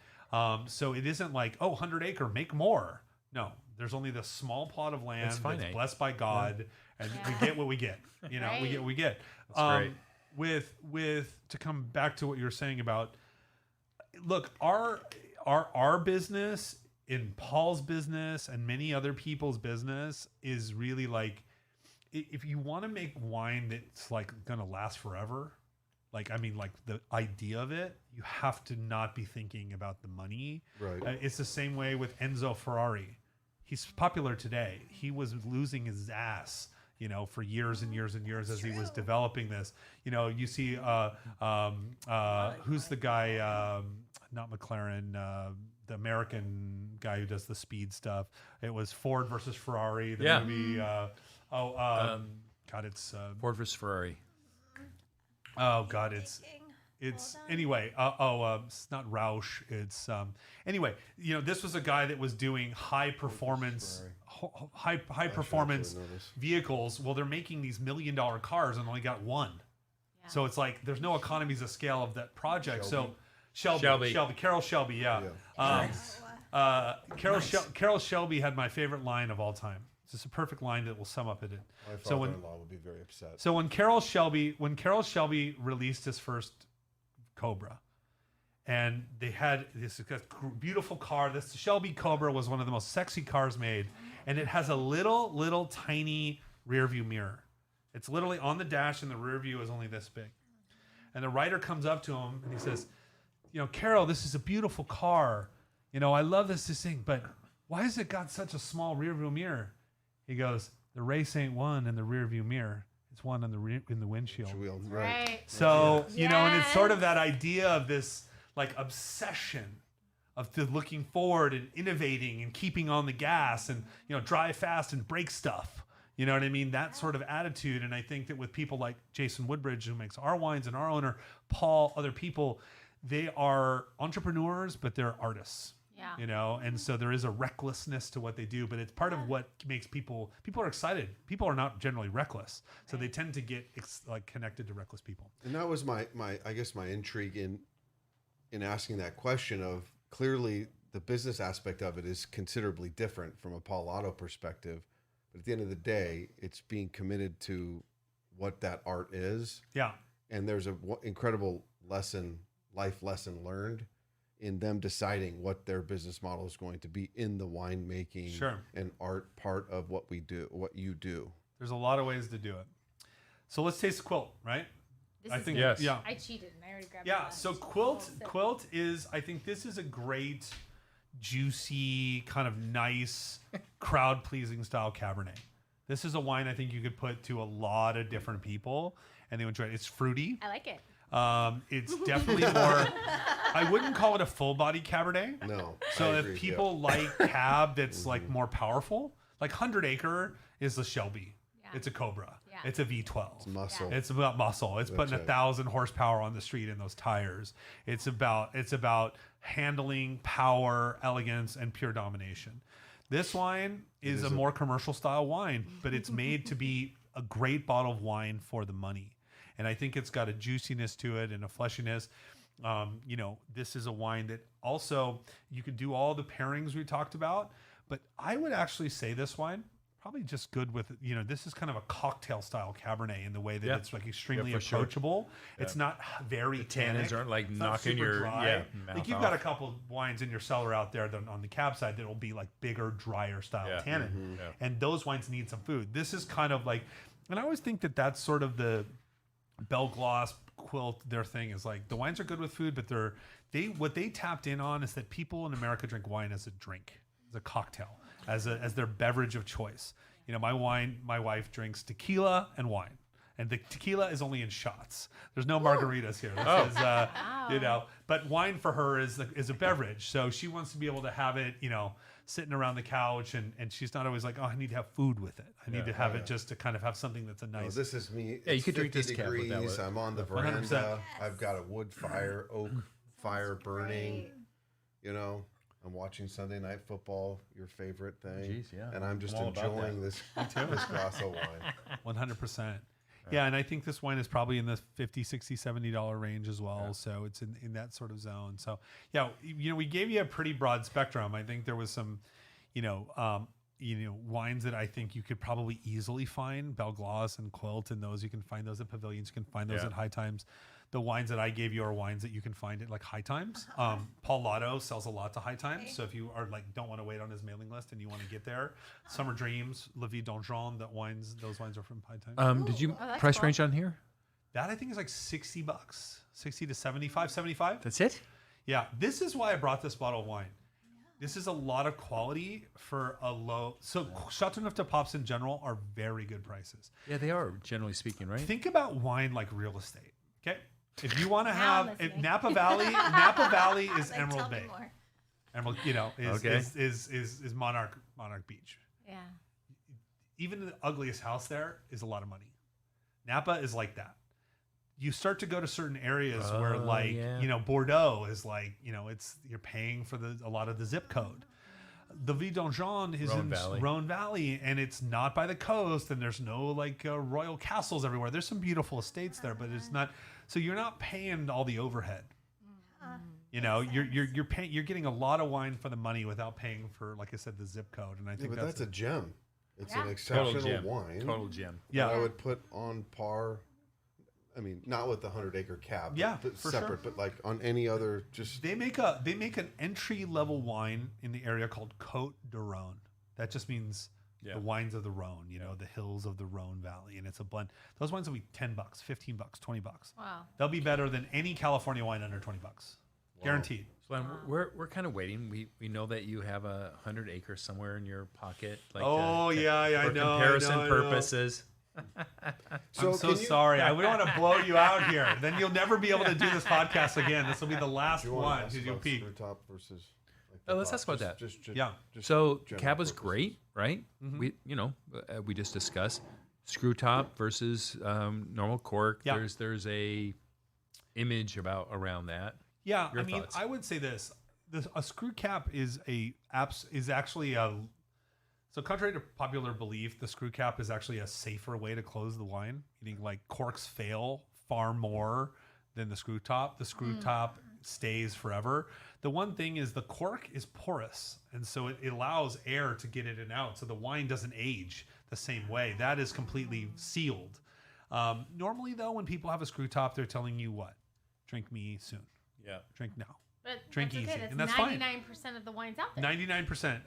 So it isn't like, oh, 100 acre, make more. No, there's only this small plot of land It's that's finite. blessed by God, and we get what we get. You know, Right. we get. That's great. With to come back to what you're saying about, look, our business, in Paul's business and many other people's business, is really like, if you want to make wine that's like gonna last forever, like the idea of it, you have to not be thinking about the money. Right. It's the same way with Enzo Ferrari. He's popular today. He was losing his ass, for years and years and years as he was developing this. You see, who's the guy? not McLaren, the American guy who does the speed stuff. It was Ford versus Ferrari. The movie. God, it's Ford versus Ferrari. oh God, it's anyway. It's not Roush. It's anyway. This was a guy that was doing high performance, high performance vehicles. Well, they're making these $1 million cars and only got one. Yeah. So it's like there's no economies of scale of that project. Shelby. Carol Shelby, Carol Shelby had my favorite line of all time. It's just a perfect line that will sum up it. My father-in-law would be very upset. So when Carol Shelby released his first Cobra, and they had this beautiful car, this Shelby Cobra was one of the most sexy cars made, and it has a little tiny rear view mirror. It's literally on the dash, and the rear view is only this big. And the writer comes up to him and he says, Carol, this is a beautiful car. I love this thing, but why has it got such a small rear view mirror? He goes, the race ain't won in the rear view mirror. It's won in the windshield. Right. So, and it's sort of that idea of this like obsession of looking forward and innovating and keeping on the gas and, drive fast and break stuff. You know what I mean? That sort of attitude. And I think that with people like Jason Woodbridge, who makes our wines, and our owner, Paul, other people, they are entrepreneurs, but they're artists. Yeah. And so there is a recklessness to what they do, but it's part of what makes people are excited. People are not generally reckless. So they tend to get connected to reckless people. And that was my intrigue in asking that question of, clearly the business aspect of it is considerably different from a Paul Lato perspective. But at the end of the day, it's being committed to what that art is. Yeah. And there's an incredible life lesson learned in them deciding what their business model is going to be in the winemaking and art part of what you do. There's a lot of ways to do it. So let's taste the Quilt, right? yes. Yeah. I cheated and I already grabbed Yeah. So Quilt is, I think this is a great, juicy, kind of nice, crowd pleasing style Cabernet. This is a wine I think you could put to a lot of different people and they would enjoy it. It's fruity. I like it. It's definitely more. I wouldn't call it a full body Cabernet. No. So if people like cab that's like more powerful, like 100 Acre is the Shelby. Yeah. It's a Cobra. Yeah. It's a V12. It's muscle. It's about muscle. It's putting 1,000 horsepower on the street in those tires. It's about handling, power, elegance, and pure domination. This wine is a more commercial style wine, but it's made to be a great bottle of wine for the money. And I think it's got a juiciness to it and a fleshiness. This is a wine that also you could do all the pairings we talked about, but I would actually say this wine probably just good with, this is kind of a cocktail style Cabernet in the way that it's like extremely approachable. Sure. It's not very the tannins aren't like knocking your dry. Like you've got a couple of wines in your cellar out there that on the cab side that will be like bigger, drier style tannin. Mm-hmm. Yeah. And those wines need some food. This is kind of like, and I always think that that's sort of the Belle, Glos, Quilt, their thing is like the wines are good with food, but what they tapped in on is that people in America drink wine as a drink, as a cocktail, as their beverage of choice. My wife drinks tequila and wine, and the tequila is only in shots. There's no margaritas here. This is, but wine for her is a beverage, so she wants to be able to have it, sitting around the couch, and she's not always like, oh, I need to have food with it. I need to have it just to kind of have something that's a nice. This is me. Yeah, you could drink this degrees. With that. I'm on the veranda. 100%. I've got a wood fire, oak fire burning. I'm watching Sunday Night Football, your favorite thing. Jeez, yeah. And I'm just enjoying this glass of wine. 100%. Yeah, and I think this wine is probably in the $50, $60, $70 range as well. Yeah. So it's in that sort of zone. So, yeah, we gave you a pretty broad spectrum. I think there was some, wines that I think you could probably easily find. Belle, Glos, and Quilt, and those you can find those at pavilions. You can find those at High Times. The wines that I gave you are wines that you can find at like High Times. Paul Lato sells a lot to High Times. So if you are don't want to wait on his mailing list and you want to get there, Summer Dreams, La Vie d'Anjon, those wines are from High Times. Did you price range on here? That I think is like $60, 60 to 75. That's it? Yeah. This is why I brought this bottle of wine. This is a lot of quality for a low. So Chateauneuf de Popes in general are very good prices. Yeah, they are, generally speaking, right? Think about wine like real estate. Okay. If you want to Now I'm have listening. Napa Valley is Like, Emerald tell me Bay. more. Emerald, is Monarch Beach. Yeah. Even the ugliest house there is a lot of money. Napa is like that. You start to go to certain areas where, like, Bordeaux is like, you're paying for a lot of the zip code. The Vidangeon is in Rhone Valley, and it's not by the coast, and there's no royal castles everywhere. There's some beautiful estates there, but it's not. So you're not paying all the overhead. You're paying. You're getting a lot of wine for the money without paying for, like I said, the zip code. And I think that's a gem. It's an Total exceptional gem. wine. Total gem. Yeah. That I would put on par. I mean, not with the 100 Acre cab. Yeah, but for separate, sure. but like on any other, just They make an entry level wine in the area called Côte de Rhône. That just means the wines of the Rhone, the hills of the Rhone Valley, and it's a blend. Those wines will be $10, $15, $20. Wow. They'll be better than any California wine under $20, guaranteed. So we're kind of waiting. We know that you have 100 acres somewhere in your pocket. Like I for know. comparison purposes. I'm so sorry. I wouldn't want to blow you out here. Then you'll never be able to do this podcast again. This will be the last one. Did you peak? top versus. Let's ask about that. Just So general cab was purpose. great, right? We just discussed screw top versus normal cork. Yeah. There's a image around that. Yeah, Your I mean, thoughts? I would say this: a screw cap is actually a. So contrary to popular belief, the screw cap is actually a safer way to close the wine. Meaning, like, corks fail far more than the screw top. The screw top stays forever. The one thing is the cork is porous, and so it allows air to get in and out. So the wine doesn't age the same way. That is completely sealed. Normally, though, when people have a screw top, they're telling you what? Drink me soon. Yeah. Drink now. But Drink that's easy, okay. That's and that's fine. 99% of the wines out there. 99%.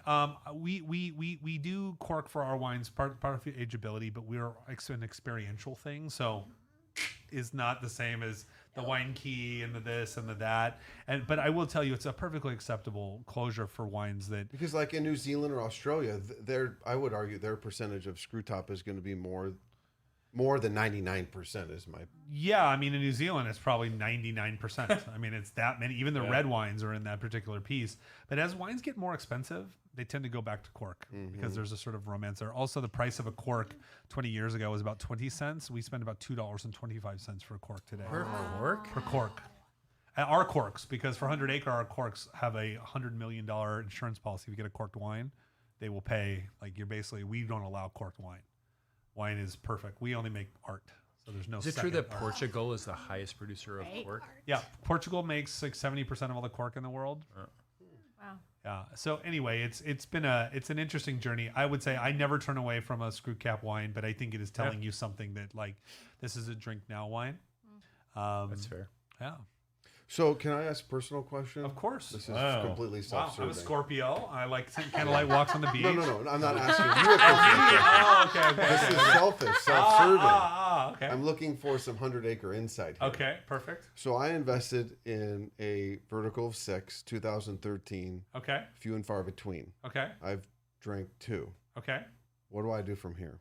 We do cork for our wines, part of the ageability, but we're an experiential thing, so is not the same as the wine key and the this and the that. But I will tell you, it's a perfectly acceptable closure for wines that. Because like in New Zealand or Australia, I would argue their percentage of screw top is going to be more than 99% is my. Yeah, I mean, in New Zealand, it's probably 99%. I mean, it's that many. Even the red wines are in that particular piece. But as wines get more expensive, they tend to go back to cork because there's a sort of romance there. Also, the price of a cork 20 years ago was about 20 cents. We spend about $2.25 for a cork today. Per cork? Per cork. Our corks, because for 100 Acre, our corks have a $100 million insurance policy. If you get a corked wine, they will pay. We don't allow corked wine. Wine is perfect. We only make art, so there's no. Is it true second that art. Portugal is the highest producer of cork? Yeah, Portugal makes like 70% of all the cork in the world. Wow. Yeah. So anyway, it's an interesting journey. I would say I never turn away from a screw cap wine, but I think it is telling you something that, like, this is a drink now wine. That's fair. Yeah. So can I ask a personal question? Of course. This is completely Wow, I'm self-serving. a Scorpio. I like candlelight walks on the beach. No. I'm not asking you a question. Oh, okay. This is selfish, self-serving. Okay. I'm looking for some 100 Acre insight here. Okay, perfect. So I invested in a vertical of 6, 2013, Okay. few and far between. Okay. I've drank 2. Okay. What do I do from here?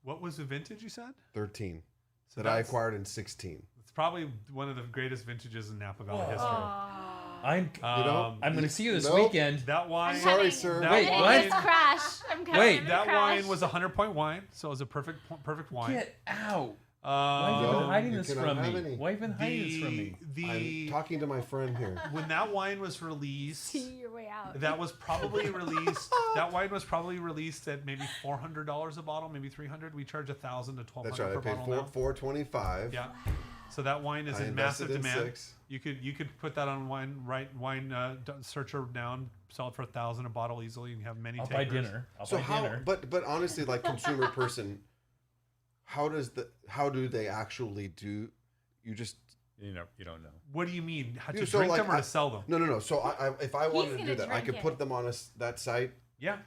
What was the vintage you said? 13. So that I that's- acquired in 16. It's probably one of the greatest vintages in Napa Valley history. I'm Um, going to see you this Nope. weekend. That wine. Sorry, sir. That Wait, wine, what? It's crash. I'm coming. Wait, I'm That crash. wine was a 100-point wine, so it was a perfect wine. Get out. Why have you been No, hiding you this cannot from have me? any. Why have you been hiding this from me? I'm talking to my friend here. When that wine was released, See your way out. that was probably released. That wine was probably released at maybe $400 a bottle, maybe $300. We charge $1,000 to $1,200 That's right. I per paid bottle now. $4.25. Yeah. So that wine is I in massive invested in demand. 6. You could put that on wine searcher down, sell it for $1,000 a bottle easily, and have many. I'll buy takers. dinner. I'll So buy how? dinner. But honestly, like consumer person, how do they actually do? You just You don't know. What do you mean? How to Dude, so drink like them or to sell them? No. So if I wanted to gonna do that, I drink could it. put them on that site. Yeah.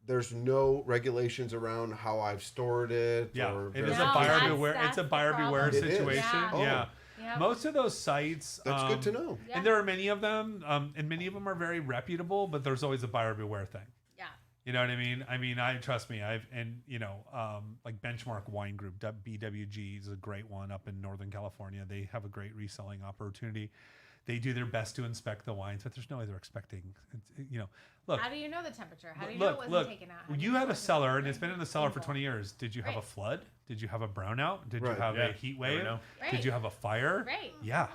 There's no regulations around how I've stored it. Yeah, or it is No, a buyer that's- beware. It's that's a the buyer beware problem. It is. situation. Yeah. Oh. Yeah. Yep. Most of those sites. That's good to know. Yeah. And there are many of them, and many of them are very reputable. But there's always a buyer beware thing. Yeah. You know what I mean? I trust me. Like Benchmark Wine Group, BWG is a great one up in Northern California. They have a great reselling opportunity. They do their best to inspect the wines, but there's no way they're expecting. Look. How do you know the temperature? How do you know it wasn't taken out? How do You know had it a wasn't cellar, and it's been in the cellar for 20 years. Did you have a Right. flood? Did you have a brownout? Did you Right. have Yeah. a heat wave? know. Right. Did you have a fire? Right. Yeah,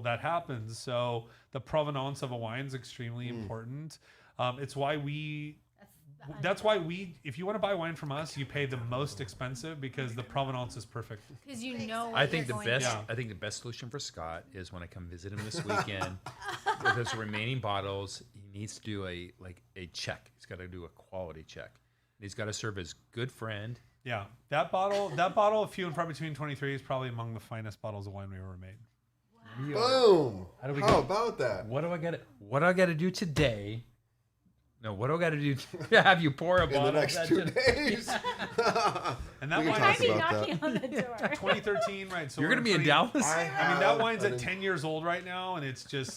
that happens. So the provenance of a wine is extremely important. It's why that's why if you want to buy wine from us, you pay the most expensive because the provenance is perfect. Because you know what I think the you're best. going Yeah. I think the best solution for Scott is when I come visit him this weekend. With his remaining bottles, he needs to do a check. He's got to do a quality check. He's got to serve as good friend. Yeah, that bottle, few and far between 23 is probably among the finest bottles of wine we ever made. Boom. How do we How get- about that? What do I got to do today? No, what do I got to do to have you pour a In bottle? the next of that 2 to- days. And that We can wine talk I'd be about knocking on the door. 2013. Right? So You're we're gonna be in 20 Dallas. That wine's at an- 10 years old right now, and it's just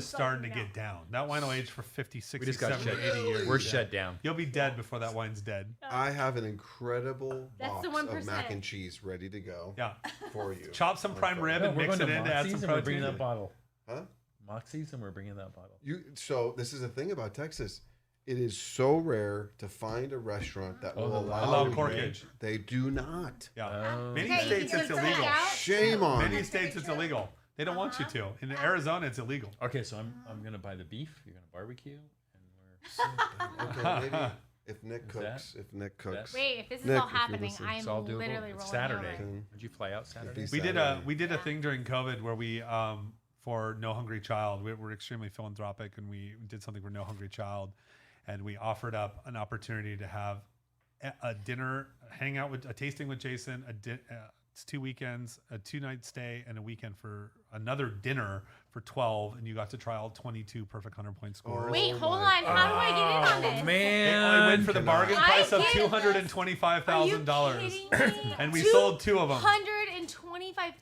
starting to get down. That wine will age for 50, 60, We just got 70, shut 80 years. We're shut down. You'll be dead before that wine's dead. I have an incredible That's box the of 1%. mac and cheese ready to go Yeah. for you. Chop some prime rib and mix it in to add some and we're bringing protein. that bottle. Huh? Moxie's and we're bringing that bottle. So this is the thing about Texas. It is so rare to find a restaurant that will allow you. corkage. They do not. Yeah. Many Okay, states you it's can take illegal. out- Shame on. Many states it's illegal. They don't want you to. In Arizona, it's illegal. Okay, so I'm gonna buy the beef. You're gonna barbecue, and we're Okay, maybe if Nick that- cooks. If Nick cooks. Wait, if this is Nick, all if you're happening, listening. I'm it's all doable. literally It's rolling Saturday. over. Did you fly out Saturday? It'd We did Saturday. a thing during COVID where we for No Hungry Child. We're extremely philanthropic, and we did something for No Hungry Child, and we offered up an opportunity to have a dinner, hang out with a tasting with Jason. It's 2 weekends, a 2-night stay, and a weekend for another dinner for 12, and you got to try all 22 perfect 100-point scores. Wait, Oh hold my on. How do I get in on this? I Man, went for the Cannot. bargain I price of get this. $225,000, Are you kidding me? and we sold 2 of them.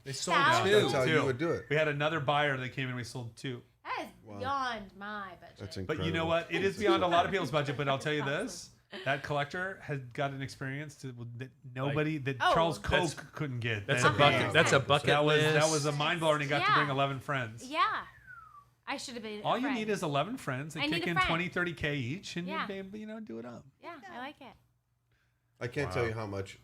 They sold Yeah, two. That's how you would do it. We had another buyer that came in. We sold 2. That is Wow. beyond my budget. That's incredible. But you know what? It is beyond a lot of people's budget. But I'll tell you this: that collector had got an experience that nobody, that Oh. Charles That's- Koch couldn't get. That's That- a bucket. That's a bucket That was list. a mind blower, and he got to Yeah. bring 11 friends. Yeah. I should have been. All a you friend. need is 11 friends. They I need kick a in friend. 20, 30K each, and Yeah. you do it up. Yeah, I like it. I can't tell you how much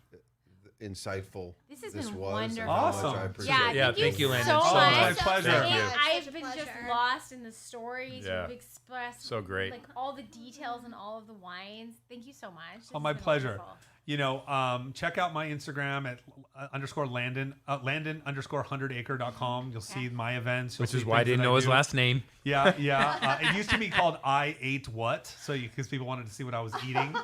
insightful This has this been was. wonderful. And how much Awesome. I appreciate Yeah, it. Yeah, thank, thank you, Landon, so so much. much. My pleasure. And Thank you. I've Such a been just pleasure. lost in the stories Yeah. you've expressed. So great. Like all the details and all of the wines. Thank you so much. This Oh, has my been pleasure. wonderful. Check out my Instagram at _Landon, Landon_100acre.com. You'll see my events. You'll Which see is why I things didn't that know his do. last name. Yeah. It used to be called I Ate What, so because people wanted to see what I was eating.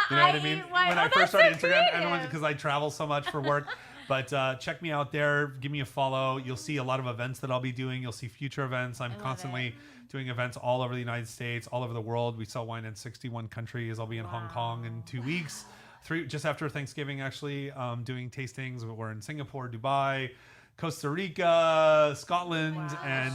You know what I mean? Ate What. When Oh, I first that's started so Instagram, creative. because I travel so much for work. But check me out there. Give me a follow. You'll see a lot of events that I'll be doing. You'll see future events. I'm love constantly doing events all over the United States, all over the world. We sell wine in 61 countries. I'll be in Hong Kong in 2 weeks. Just after Thanksgiving, actually, doing tastings. We're in Singapore, Dubai, Costa Rica, Scotland, and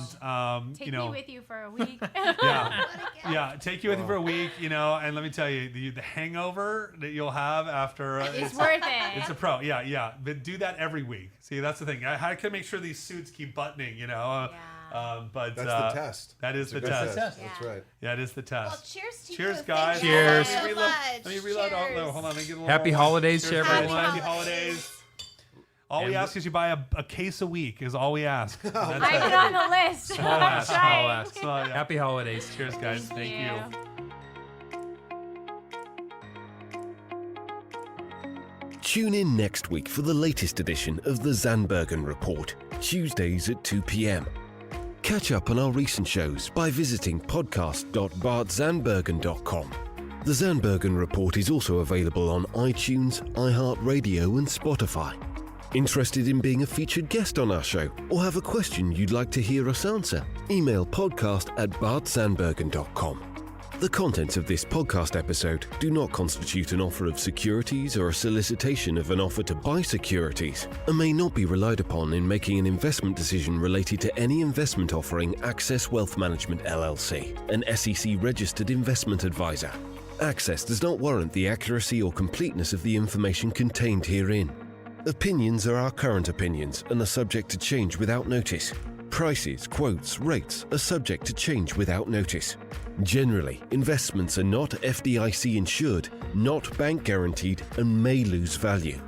Take me with you for a week. yeah, take you with you for a week, and let me tell you, the hangover that you'll have after It's worth it. It's a pro, yeah. But do that every week. See, that's the thing. I can make sure these suits keep buttoning, but That's the test. That is It's a the good test. That's Yeah. right. Yeah, it is the test. Well, cheers to Cheers, you. guys. Thank you Cheers. so Let me reload. much. Let me reload. Oh, no, Cheers. hold on. Let me get a little Happy more. holidays to Cheers, everyone. Happy holidays. All we And- ask is you buy a case a week. Is all we ask. That's I'm it. on the list. Small I'm ask. trying. Small ask. Small, yeah. Happy holidays. Cheers, guys. Thank you. Tune in next week for the latest edition of the Zandbergen Report, Tuesdays at 2 p.m. Catch up on our recent shows by visiting podcast.bartzandbergen.com. The Zandbergen Report is also available on iTunes, iHeartRadio and Spotify. Interested in being a featured guest on our show or have a question you'd like to hear us answer? Email podcast@bartzandbergen.com. The contents of this podcast episode do not constitute an offer of securities or a solicitation of an offer to buy securities and may not be relied upon in making an investment decision related to any investment offering Access Wealth Management LLC, an SEC-registered investment advisor. Access does not warrant the accuracy or completeness of the information contained herein. Opinions are our current opinions and are subject to change without notice. Prices, quotes, rates are subject to change without notice. Generally, investments are not FDIC insured, not bank guaranteed, and may lose value.